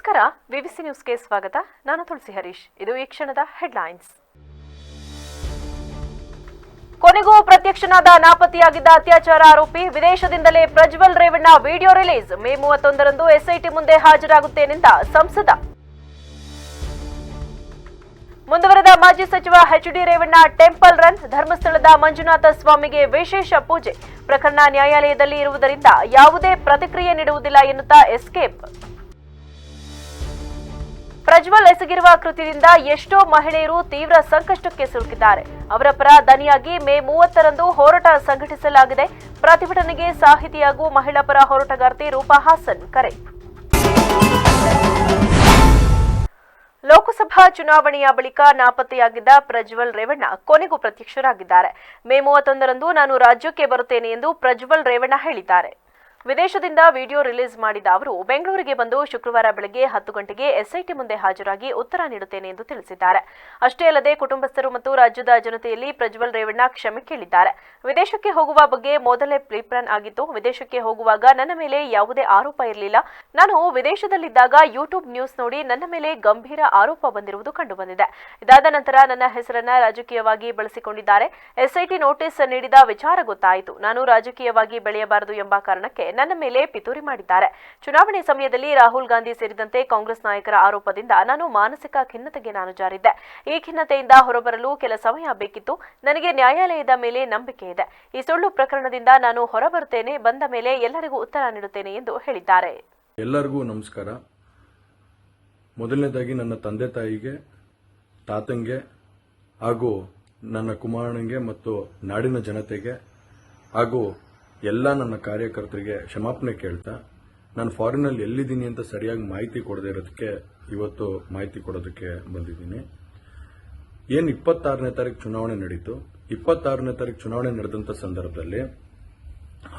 ನಮಸ್ಕಾರ, ವಿಬಿಸಿ ನ್ಯೂಸ್ಗೆ ಸ್ವಾಗತ. ನಾನು ತುಳಸಿ ಹರೀಶ್. ಇದು ಈ ಕ್ಷಣದ ಹೆಡ್ಲೈನ್ಸ್. ಕೊನೆಗೂ ಪ್ರತ್ಯಕ್ಷನಾದ ನಾಪತ್ತೆಯಾಗಿದ್ದ ಅತ್ಯಾಚಾರ ಆರೋಪಿ ವಿದೇಶದಿಂದಲೇ Prajwal Revanna video release. May 31ರಂದು ಎಸ್ಐಟಿ ಮುಂದೆ ಹಾಜರಾಗುತ್ತೇನೆಂದ ಸಂಸದ. ಮುಂದುವರೆದ ಮಾಜಿ ಸಚಿವ ಎಚ್.ಡಿ. Revanna temple run. ಧರ್ಮಸ್ಥಳದ ಮಂಜುನಾಥ ಸ್ವಾಮಿಗೆ ವಿಶೇಷ ಪೂಜೆ. ಪ್ರಕರಣ ನ್ಯಾಯಾಲಯದಲ್ಲಿ ಇರುವುದರಿಂದ ಯಾವುದೇ ಪ್ರತಿಕ್ರಿಯೆ ನೀಡುವುದಿಲ್ಲ ಎನ್ನುತ್ತಾ ಎಸ್ಕೇಪ್. ಪ್ರಜ್ವಲ್ ಎಸಗಿರುವ ಕೃತ್ಯದಿಂದ ಎಷ್ಟೋ ಮಹಿಳೆಯರು ತೀವ್ರ ಸಂಕಷ್ಟಕ್ಕೆ ಸಿಲುಕಿದ್ದಾರೆ. ಅವರ ಪರ ದನಿಯಾಗಿ ಮೇ 30ರಂದು ಹೋರಾಟ ಸಂಘಟಿಸಲಾಗಿದೆ. ಪ್ರತಿಭಟನೆಗೆ ಸಾಹಿತಿ ಹಾಗೂ ಮಹಿಳಾ ಪರ ಹೋರಾಟಗಾರ್ತಿ ರೂಪಾ ಹಾಸನ್ ಕರೆ. ಲೋಕಸಭಾ ಚುನಾವಣೆಯ ಬಳಿಕ ನಾಪತ್ತೆಯಾಗಿದ್ದ ಪ್ರಜ್ವಲ್ ರೇವಣ್ಣ ಕೊನೆಗೂ ಪ್ರತ್ಯಕ್ಷರಾಗಿದ್ದಾರೆ. ಮೇ 31ರಂದು ನಾನು ರಾಜ್ಯಕ್ಕೆ ಬರುತ್ತೇನೆ ಎಂದು ಪ್ರಜ್ವಲ್ ರೇವಣ್ಣ ಹೇಳಿದ್ದಾರೆ. ವಿದೇಶದಿಂದ ವಿಡಿಯೋ ರಿಲೀಸ್ ಮಾಡಿದ ಅವರು ಬೆಂಗಳೂರಿಗೆ ಬಂದು ಶುಕ್ರವಾರ ಬೆಳಗ್ಗೆ 10 ಗಂಟೆಗೆ ಎಸ್ಐಟಿ ಮುಂದೆ ಹಾಜರಾಗಿ ಉತ್ತರ ನೀಡುತ್ತೇನೆ ಎಂದು ತಿಳಿಸಿದ್ದಾರೆ. ಅಷ್ಟೇ ಅಲ್ಲದೆ ಕುಟುಂಬಸ್ಥರು ಮತ್ತು ರಾಜ್ಯದ ಜನತೆಯಲ್ಲಿ ಪ್ರಜ್ವಲ್ ರೇವಣ್ಣ ಕ್ಷಮೆ ಕೇಳಿದ್ದಾರೆ. ವಿದೇಶಕ್ಕೆ ಹೋಗುವ ಬಗ್ಗೆ ಮೊದಲೇ ಪ್ಲಾನ್ ಆಗಿತ್ತು. ವಿದೇಶಕ್ಕೆ ಹೋಗುವಾಗ ನನ್ನ ಮೇಲೆ ಯಾವುದೇ ಆರೋಪ ಇರಲಿಲ್ಲ. ನಾನು ವಿದೇಶದಲ್ಲಿದ್ದಾಗ ಯೂಟ್ಯೂಬ್ ನ್ಯೂಸ್ ನೋಡಿ ನನ್ನ ಮೇಲೆ ಗಂಭೀರ ಆರೋಪ ಬಂದಿರುವುದು ಕಂಡುಬಂದಿದೆ. ಇದಾದ ನಂತರ ನನ್ನ ಹೆಸರನ್ನ ರಾಜಕೀಯವಾಗಿ ಬಳಸಿಕೊಂಡಿದ್ದಾರೆ. ಎಸ್ಐಟಿ ನೋಟಿಸ್ ನೀಡಿದ ವಿಚಾರ ಗೊತ್ತಾಯಿತು. ನಾನು ರಾಜಕೀಯವಾಗಿ ಬೆಳೆಯಬಾರದು ಎಂಬ ಕಾರಣಕ್ಕೆ ನನ್ನ ಮೇಲೆ ಪಿತೂರಿ ಮಾಡಿದ್ದಾರೆ. ಚುನಾವಣೆ ಸಮಯದಲ್ಲಿ ರಾಹುಲ್ ಗಾಂಧಿ ಸೇರಿದಂತೆ ಕಾಂಗ್ರೆಸ್ ನಾಯಕರ ಆರೋಪದಿಂದ ನಾನು ಮಾನಸಿಕ ಖಿನ್ನತೆಗೆ ಜಾರಿದ್ದೆ. ಈ ಖಿನ್ನತೆಯಿಂದ ಹೊರಬರಲು ಕೆಲ ಸಮಯ ಬೇಕಿತ್ತು. ನನಗೆ ನ್ಯಾಯಾಲಯದ ಮೇಲೆ ನಂಬಿಕೆ ಇದೆ. ಈ ಸುಳ್ಳು ಪ್ರಕರಣದಿಂದ ನಾನು ಹೊರಬರುತ್ತೇನೆ. ಬಂದ ಮೇಲೆ ಎಲ್ಲರಿಗೂ ಉತ್ತರ ನೀಡುತ್ತೇನೆ ಎಂದು ಹೇಳಿದ್ದಾರೆ. ಎಲ್ಲರಿಗೂ ನಮಸ್ಕಾರ. ಮೊದಲನೇದಾಗಿ ನನ್ನ ತಂದೆ ತಾಯಿಗೆ, ತಾತಂಗೆ ಹಾಗೂ ನನ್ನ ಕುಮಾರನಿಗೆ ಮತ್ತು ನಾಡಿನ ಜನತೆಗೆ ಹಾಗೂ ಎಲ್ಲ ನನ್ನ ಕಾರ್ಯಕರ್ತರಿಗೆ ಕ್ಷಮಾಪಣೆ ಕೇಳ್ತಾ, ನಾನು ಫಾರಿನಲ್ಲಿ ಎಲ್ಲಿದ್ದೀನಿ ಅಂತ ಸರಿಯಾಗಿ ಮಾಹಿತಿ ಕೊಡದೇ ಇರೋದಕ್ಕೆ ಇವತ್ತು ಮಾಹಿತಿ ಕೊಡೋದಕ್ಕೆ ಬಂದಿದ್ದೀನಿ. ಏನು 26ನೇ ತಾರೀಕು ಚುನಾವಣೆ ನಡೀತು. 26ನೇ ತಾರೀಕು ಚುನಾವಣೆ ನಡೆದಂಥ ಸಂದರ್ಭದಲ್ಲಿ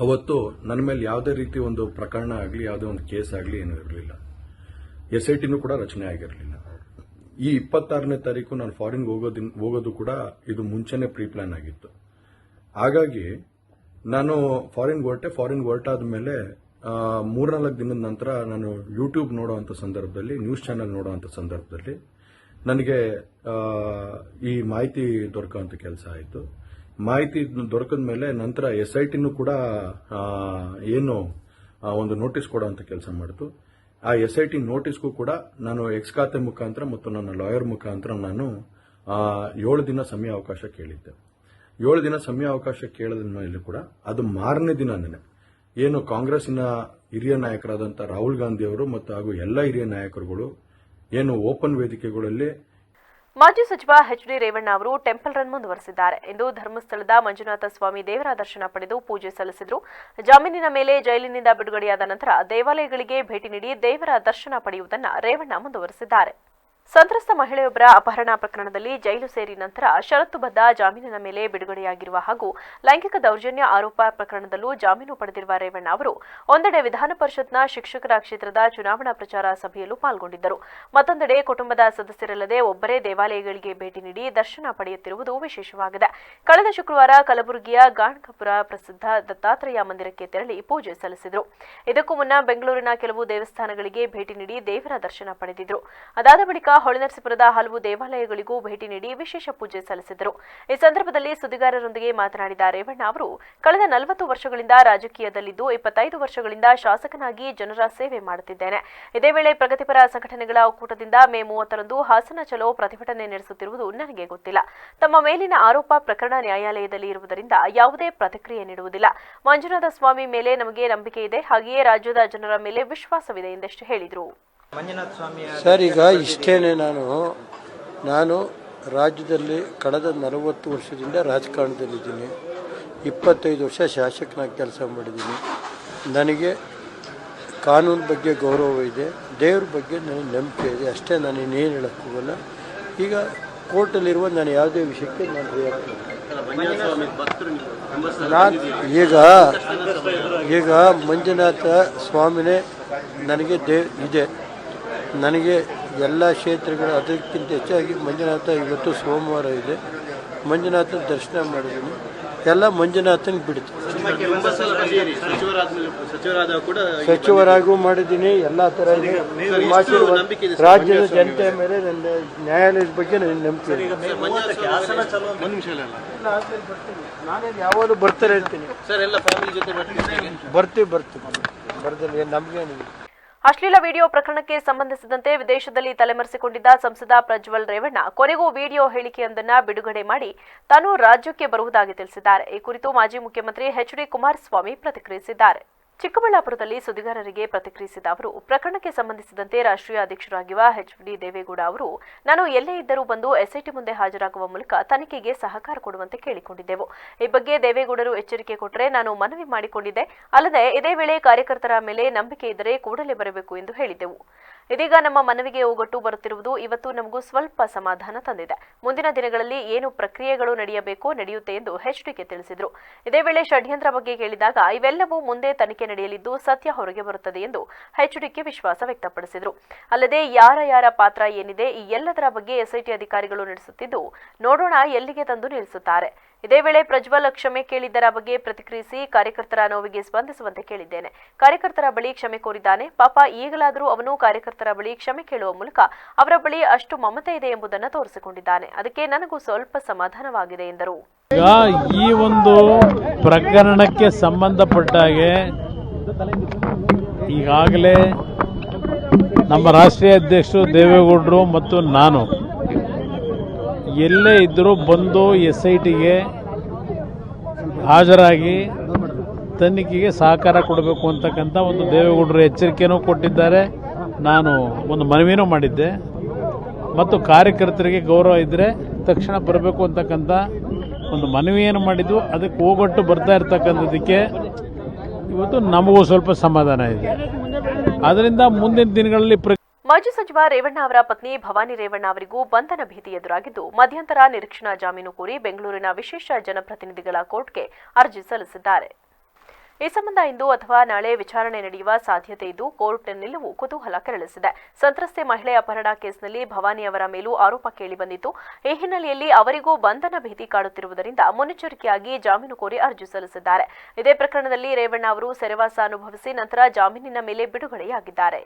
ಅವತ್ತು ನನ್ನ ಮೇಲೆ ಯಾವುದೇ ರೀತಿ ಒಂದು ಪ್ರಕರಣ ಆಗಲಿ, ಯಾವುದೇ ಒಂದು ಕೇಸ್ ಆಗಲಿ ಏನೂ ಇರಲಿಲ್ಲ. ಎಸ್ಐಟಿನೂ ಕೂಡ ರಚನೆ ಆಗಿರಲಿಲ್ಲ. ಈ 26ನೇ ತಾರೀಕು ನಾನು ಫಾರಿನ್ಗೆ ಹೋಗೋದು ಕೂಡ ಇದು ಮುಂಚೆನೇ ಪ್ಲಾನ್ ಆಗಿತ್ತು. ಹಾಗಾಗಿ ನಾನು ಫಾರಿನ್ಗೆ ಹೊರಟಾದ ಮೇಲೆ 3-4 ದಿನದ ನಂತರ ನಾನು ಯೂಟ್ಯೂಬ್ ನೋಡುವಂಥ ಸಂದರ್ಭದಲ್ಲಿ, ನ್ಯೂಸ್ ಚಾನೆಲ್ ನೋಡುವಂಥ ಸಂದರ್ಭದಲ್ಲಿ ನನಗೆ ಈ ಮಾಹಿತಿ ದೊರಕುವಂಥ ಕೆಲಸ ಆಯಿತು. ಮಾಹಿತಿ ದೊರಕಿದ ಮೇಲೆ ನಂತರ ಎಸ್ಐಟಿನೂ ಕೂಡ ಏನು ಒಂದು ನೋಟಿಸ್ ಕೊಡುವಂಥ ಕೆಲಸ ಮಾಡಿತು. ಆ ಎಸ್ಐಟಿ ನೋಟಿಸ್ಗೂ ಕೂಡ ನಾನು ಎಕ್ಸ್ ಖಾತೆ ಮುಖಾಂತರ ಮತ್ತು ನನ್ನ ಲಾಯರ್ ಮುಖಾಂತರ ನಾನು 7 ದಿನ ಸಮಯ ಅವಕಾಶ ಕೇಳಿದ್ದೆ. 7 ದಿನ ಸಮಯ ಅವಕಾಶ ಕೇಳಿದ ಮೇಲೆ ಕೂಡ ಅದು ಮಾರನೇ ದಿನನೇ ಏನು ಕಾಂಗ್ರೆಸ್ಸಿನ ಹಿರಿಯ ನಾಯಕರಾದಂಥ ರಾಹುಲ್ ಗಾಂಧಿ ಅವರು ಮತ್ತು ಹಾಗೂ ಎಲ್ಲ ಹಿರಿಯ ನಾಯಕರುಗಳು ಏನು ಓಪನ್ ವೇದಿಕೆಗಳಲ್ಲಿ ಮಾಜಿ ಸಚಿವ ಎಚ್.ಡಿ. ರೇವಣ್ಣ ಅವರು ಟೆಂಪಲ್ ರನ್ ಮುಂದುವರೆಸಿದ್ದಾರೆ. ಇಂದು ಧರ್ಮಸ್ಥಳದ ಮಂಜುನಾಥ ಸ್ವಾಮಿ ದೇವರ ದರ್ಶನ ಪಡೆದು ಪೂಜೆ ಸಲ್ಲಿಸಿದರು. ಜಾಮೀನಿನ ಮೇಲೆ ಜೈಲಿನಿಂದ ಬಿಡುಗಡೆಯಾದ ನಂತರ ದೇವಾಲಯಗಳಿಗೆ ಭೇಟಿ ನೀಡಿ ದೇವರ ದರ್ಶನ ಪಡೆಯುವುದನ್ನು ರೇವಣ್ಣ ಮುಂದುವರೆಸಿದ್ದಾರೆ. ಸಂತ್ರಸ್ತ ಮಹಿಳೆಯೊಬ್ಬರ ಅಪಹರಣ ಪ್ರಕರಣದಲ್ಲಿ ಜೈಲು ಸೇರಿ ನಂತರ ಷರತ್ತುಬದ್ಧ ಜಾಮೀನಿನ ಮೇಲೆ ಬಿಡುಗಡೆಯಾಗಿರುವ ಹಾಗೂ ಲೈಂಗಿಕ ದೌರ್ಜನ್ಯ ಆರೋಪ ಪ್ರಕರಣದಲ್ಲೂ ಜಾಮೀನು ಪಡೆದಿರುವ ರೇವಣ್ಣ ಅವರು ಒಂದೆಡೆ ವಿಧಾನ ಪರಿಷತ್ನ ಶಿಕ್ಷಕರ ಕ್ಷೇತ್ರದ ಚುನಾವಣಾ ಪ್ರಚಾರ ಸಭೆಯಲ್ಲೂ ಪಾಲ್ಗೊಂಡಿದ್ದರು. ಮತ್ತೊಂದೆಡೆ ಕುಟುಂಬದ ಸದಸ್ಯರಲ್ಲದೆ ಒಬ್ಬರೇ ದೇವಾಲಯಗಳಿಗೆ ಭೇಟಿ ನೀಡಿ ದರ್ಶನ ಪಡೆಯುತ್ತಿರುವುದು ವಿಶೇಷವಾಗಿದೆ. ಕಳೆದ ಶುಕ್ರವಾರ ಕಲಬುರಗಿಯ ಗಾಣಗಾಪುರ ಪ್ರಸಿದ್ಧ ದತ್ತಾತ್ರೇಯ ಮಂದಿರಕ್ಕೆ ತೆರಳಿ ಪೂಜೆ ಸಲ್ಲಿಸಿದರು. ಇದಕ್ಕೂ ಮುನ್ನ ಬೆಂಗಳೂರಿನ ಕೆಲವು ದೇವಸ್ಥಾನಗಳಿಗೆ ಭೇಟಿ ನೀಡಿ ದೇವರ ದರ್ಶನ ಪಡೆದಿದ್ದರು. ಅದಾದ ಬಳಿಕ ಹೊಳೆನರಸೀಪುರದ ಹಲವು ದೇವಾಲಯಗಳಿಗೂ ಭೇಟಿ ನೀಡಿ ವಿಶೇಷ ಪೂಜೆ ಸಲ್ಲಿಸಿದರು. ಈ ಸಂದರ್ಭದಲ್ಲಿ ಸುದ್ದಿಗಾರರೊಂದಿಗೆ ಮಾತನಾಡಿದ ರೇವಣ್ಣ ಅವರು ಕಳೆದ 40 ವರ್ಷಗಳಿಂದ ರಾಜಕೀಯದಲ್ಲಿದ್ದು 25 ವರ್ಷಗಳಿಂದ ಶಾಸಕನಾಗಿ ಜನರ ಸೇವೆ ಮಾಡುತ್ತಿದ್ದೇನೆ. ಇದೇ ವೇಳೆ ಪ್ರಗತಿಪರ ಸಂಘಟನೆಗಳ ಒಕ್ಕೂಟದಿಂದ ಮೇ 30ರಂದು ಹಾಸನ ಚಲೋ ಪ್ರತಿಭಟನೆ ನಡೆಸುತ್ತಿರುವುದು ನನಗೆ ಗೊತ್ತಿಲ್ಲ. ತಮ್ಮ ಮೇಲಿನ ಆರೋಪ ಪ್ರಕರಣ ನ್ಯಾಯಾಲಯದಲ್ಲಿ ಇರುವುದರಿಂದ ಯಾವುದೇ ಪ್ರತಿಕ್ರಿಯೆ ನೀಡುವುದಿಲ್ಲ. ಮಂಜುನಾಥ ಸ್ವಾಮಿ ಮೇಲೆ ನಮಗೆ ನಂಬಿಕೆ ಇದೆ, ಹಾಗೆಯೇ ರಾಜ್ಯದ ಜನರ ಮೇಲೆ ವಿಶ್ವಾಸವಿದೆ ಎಂದಷ್ಟು ಹೇಳಿದರು. ಸರ್, ಈಗ ಇಷ್ಟೇನೆ ನಾನು ರಾಜ್ಯದಲ್ಲಿ ಕಳೆದ 40 ವರ್ಷದಿಂದ ರಾಜಕಾರಣದಲ್ಲಿದ್ದೀನಿ. 25 ವರ್ಷ ಶಾಸಕನಾಗಿ ಕೆಲಸ ಮಾಡಿದ್ದೀನಿ. ನನಗೆ ಕಾನೂನು ಬಗ್ಗೆ ಗೌರವ ಇದೆ, ದೇವ್ರ ಬಗ್ಗೆ ನನಗೆ ನಂಬಿಕೆ ಇದೆ. ಅಷ್ಟೇ, ನಾನು ಇನ್ನೇನು ಹೇಳಕ್ಕೆ ಹೋಗಲ್ಲ. ಈಗ ಕೋರ್ಟಲ್ಲಿರುವ ನಾನು ಯಾವುದೇ ವಿಷಯಕ್ಕೆ ನಾನು ಈಗ ಮಂಜುನಾಥ ಸ್ವಾಮಿನೇ ನನಗೆ ಇದೆ. ನನಗೆ ಎಲ್ಲ ಕ್ಷೇತ್ರಗಳು, ಅದಕ್ಕಿಂತ ಹೆಚ್ಚಾಗಿ ಮಂಜುನಾಥ ಇವತ್ತು ಸೋಮವಾರ ಇದೆ. ಮಂಜುನಾಥ ದರ್ಶನ ಮಾಡಿದ್ದೀನಿ. ಎಲ್ಲ ಮಂಜುನಾಥನಿಗೆ ಬಿಡ್ತು. ಸಚಿವರಾಗೂ ಮಾಡಿದ್ದೀನಿ. ಎಲ್ಲ ಥರ ಇದೆ. ರಾಜ್ಯದ ಜನತೆಯ ಮೇಲೆ ನನ್ನ ನ್ಯಾಯಾಲಯದ ಬಗ್ಗೆ ನನಗೆ ನಂಬಿಕೆ ಇದೆ. ನಾನೇನು ಯಾವಾಗಲೂ ಬರ್ತಾರೆ ಇರ್ತೀನಿ ಸರ್. ಎಲ್ಲ ಫ್ಯಾಮಿಲಿ ಜೊತೆ ಬರ್ತೀವಿ ಬರ್ದಲ್ಲಿ ನಮಗೇನಿದೆ. ಅಶ್ಲೀಲ ವಿಡಿಯೋ ಪ್ರಕರಣಕ್ಕೆ ಸಂಬಂಧಿಸಿದಂತೆ ವಿದೇಶದಲ್ಲಿ ತಲೆಮರೆಸಿಕೊಂಡಿದ್ದ ಸಂಸದ ಪ್ರಜ್ವಲ್ ರೇವಣ್ಣ ಕೊನೆಗೂ ವಿಡಿಯೋ ಹೇಳಿಕೆಯೊಂದನ್ನು ಬಿಡುಗಡೆ ಮಾಡಿ ತಾನು ರಾಜ್ಯಕ್ಕೆ ಬರುವುದಾಗಿ ತಿಳಿಸಿದ್ದಾರೆ. ಈ ಕುರಿತು ಮಾಜಿ ಮುಖ್ಯಮಂತ್ರಿ ಎಚ್.ಡಿ. ಕುಮಾರಸ್ವಾಮಿ ಪ್ರತಿಕ್ರಿಯಿಸಿದ್ದಾರೆ. ಚಿಕ್ಕಬಳ್ಳಾಪುರದಲ್ಲಿ ಸುದ್ದಿಗಾರರಿಗೆ ಪ್ರತಿಕ್ರಿಯಿಸಿದ ಅವರು, ಪ್ರಕರಣಕ್ಕೆ ಸಂಬಂಧಿಸಿದಂತೆ ರಾಷ್ಟ್ರೀಯ ಅಧ್ಯಕ್ಷರಾಗಿರುವ ಎಚ್.ಡಿ. ದೇವೇಗೌಡ ಅವರು ನಾನು ಎಲ್ಲೇ ಇದ್ದರೂ ಬಂದು ಎಸ್ಐಟಿ ಮುಂದೆ ಹಾಜರಾಗುವ ಮೂಲಕ ತನಿಖೆಗೆ ಸಹಕಾರ ಕೊಡುವಂತೆ ಕೇಳಿಕೊಂಡಿದ್ದೆವು. ಈ ಬಗ್ಗೆ ದೇವೇಗೌಡರು ಎಚ್ಚರಿಕೆ ಕೊಟ್ಟರೆ ನಾನು ಮನವಿ ಮಾಡಿಕೊಂಡಿದ್ದೆ. ಅಲ್ಲದೆ ಇದೇ ವೇಳೆ ಕಾರ್ಯಕರ್ತರ ಮೇಲೆ ನಂಬಿಕೆ ಇದ್ದರೆ ಕೂಡಲೇ ಬರಬೇಕು ಎಂದು ಹೇಳಿದ್ದೆವು. ಇದೀಗ ನಮ್ಮ ಮನವಿಗೆ ಓಗೊಟ್ಟು ಬರುತ್ತಿರುವುದು ಇವತ್ತು ನಮಗೂ ಸ್ವಲ್ಪ ಸಮಾಧಾನ ತಂದಿದೆ. ಮುಂದಿನ ದಿನಗಳಲ್ಲಿ ಏನು ಪ್ರಕ್ರಿಯೆಗಳು ನಡೆಯಬೇಕೋ ನಡೆಯುತ್ತೆ ಎಂದು ಎಚ್ಡಿಕೆ ತಿಳಿಸಿದರು. ಇದೇ ವೇಳೆ ಷಡ್ಯಂತ್ರ ಬಗ್ಗೆ ಕೇಳಿದಾಗ ಇವೆಲ್ಲವೂ ಮುಂದೆ ತನಿಖೆ ನಡೆಯಲಿದ್ದು ಸತ್ಯ ಹೊರಗೆ ಬರುತ್ತದೆ ಎಂದು ಎಚ್ಡಿಕೆ ವಿಶ್ವಾಸ ವ್ಯಕ್ತಪಡಿಸಿದರು. ಅಲ್ಲದೆ ಯಾರ ಪಾತ್ರ ಏನಿದೆ ಈ ಎಲ್ಲದರ ಬಗ್ಗೆ ಎಸ್ಐಟಿ ಅಧಿಕಾರಿಗಳು ನಡೆಸುತ್ತಿದ್ದು ನೋಡೋಣ ಎಲ್ಲಿಗೆ ತಂದು ನಿಲ್ಲಿಸುತ್ತಾರೆ. ಇದೇ ವೇಳೆ ಪ್ರಜ್ವಲ್ ಕ್ಷಮೆ ಕೇಳಿದ್ದರ ಬಗ್ಗೆ ಪ್ರತಿಕ್ರಿಯಿಸಿ ಕಾರ್ಯಕರ್ತರ ನೋವಿಗೆ ಸ್ಪಂದಿಸುವಂತೆ ಕೇಳಿದ್ದೇನೆ. ಕಾರ್ಯಕರ್ತರ ಬಳಿ ಕ್ಷಮೆ ಕೋರಿದ್ದಾನೆ. ಪಾಪ ಈಗಲಾದರೂ ಅವನು ಕಾರ್ಯಕರ್ತರ ಬಳಿ ಕ್ಷಮೆ ಕೇಳುವ ಮೂಲಕ ಅವರ ಬಳಿ ಅಷ್ಟು ಮಮತೆ ಇದೆ ಎಂಬುದನ್ನು ತೋರಿಸಿಕೊಂಡಿದ್ದಾನೆ. ಅದಕ್ಕೆ ನನಗೂ ಸ್ವಲ್ಪ ಸಮಾಧಾನವಾಗಿದೆ ಎಂದರು. ಈ ಒಂದು ಪ್ರಕರಣಕ್ಕೆ ಸಂಬಂಧಪಟ್ಟ ಹಾಗೆ ಈಗಾಗಲೇ ನಮ್ಮ ರಾಷ್ಟ್ರೀಯ ಅಧ್ಯಕ್ಷರು ದೇವೇಗೌಡರು ಮತ್ತು ನಾನು ಎಲ್ಲೇ ಇದ್ದರೂ ಬಂದು ಎಸ್ಐಟಿಗೆ ಹಾಜರಾಗಿ ತನಿಖೆಗೆ ಸಹಕಾರ ಕೊಡಬೇಕು ಅಂತಕ್ಕಂಥ ಒಂದು ದೇವೇಗೌಡರು ಎಚ್ಚರಿಕೆಯೂ ಕೊಟ್ಟಿದ್ದಾರೆ. ನಾನು ಒಂದು ಮನವಿನೂ ಮಾಡಿದ್ದೆ ಮತ್ತು ಕಾರ್ಯಕರ್ತರಿಗೆ ಗೌರವ ಇದ್ದರೆ ತಕ್ಷಣ ಬರಬೇಕು ಅಂತಕ್ಕಂಥ ಒಂದು ಮನವಿಯನ್ನು ಮಾಡಿದ್ದು. ಅದಕ್ಕೆ ಹೋಗೊಟ್ಟು ಬರ್ತಾ ಇರ್ತಕ್ಕಂಥದ್ದಕ್ಕೆ ಇವತ್ತು ನಮಗೂ ಸ್ವಲ್ಪ ಸಮಾಧಾನ ಇದೆ. ಅದರಿಂದ ಮುಂದಿನ ದಿನಗಳಲ್ಲಿ ಮಾಜಿ ಸಚಿವ ರೇವಣ್ಣ ಅವರ ಪತ್ನಿ ಭವಾನಿ ರೇವಣ್ಣ ಅವರಿಗೂ ಬಂಧನ ಭೀತಿ ಎದುರಾಗಿದ್ದು ಮಧ್ಯಂತರ ನಿರೀಕ್ಷಣಾ ಜಾಮೀನು ಕೋರಿ ಬೆಂಗಳೂರಿನ ವಿಶೇಷ ಜನಪ್ರತಿನಿಧಿಗಳ ಕೋರ್ಟ್ಗೆ ಅರ್ಜಿ ಸಲ್ಲಿಸಿದ್ದಾರೆ. ಈ ಸಂಬಂಧ ಇಂದು ಅಥವಾ ನಾಳೆ ವಿಚಾರಣೆ ನಡೆಯುವ ಸಾಧ್ಯತೆ ಇದ್ದು ಕೋರ್ಟ್ ನಿಲುವು ಕುತೂಹಲ ಕೆರಳಿಸಿದೆ. ಸಂತ್ರಸ್ತೆ ಮಹಿಳೆ ಅಪಹರಣ ಕೇಸ್ನಲ್ಲಿ ಭವಾನಿ ಅವರ ಮೇಲೂ ಆರೋಪ ಕೇಳಿಬಂದಿತ್ತು. ಈ ಹಿನ್ನೆಲೆಯಲ್ಲಿ ಅವರಿಗೂ ಬಂಧನ ಭೀತಿ ಕಾಡುತ್ತಿರುವುದರಿಂದ ಮುನ್ನೆಚ್ಚರಿಕೆಯಾಗಿ ಜಾಮೀನು ಕೋರಿ ಅರ್ಜಿ ಸಲ್ಲಿಸಿದ್ದಾರೆ. ಇದೇ ಪ್ರಕರಣದಲ್ಲಿ ರೇವಣ್ಣ ಅವರು ಸೆರೆವಾಸ ಅನುಭವಿಸಿ ನಂತರ ಜಾಮೀನಿನ ಮೇಲೆ ಬಿಡುಗಡೆಯಾಗಿದ್ದಾರೆ.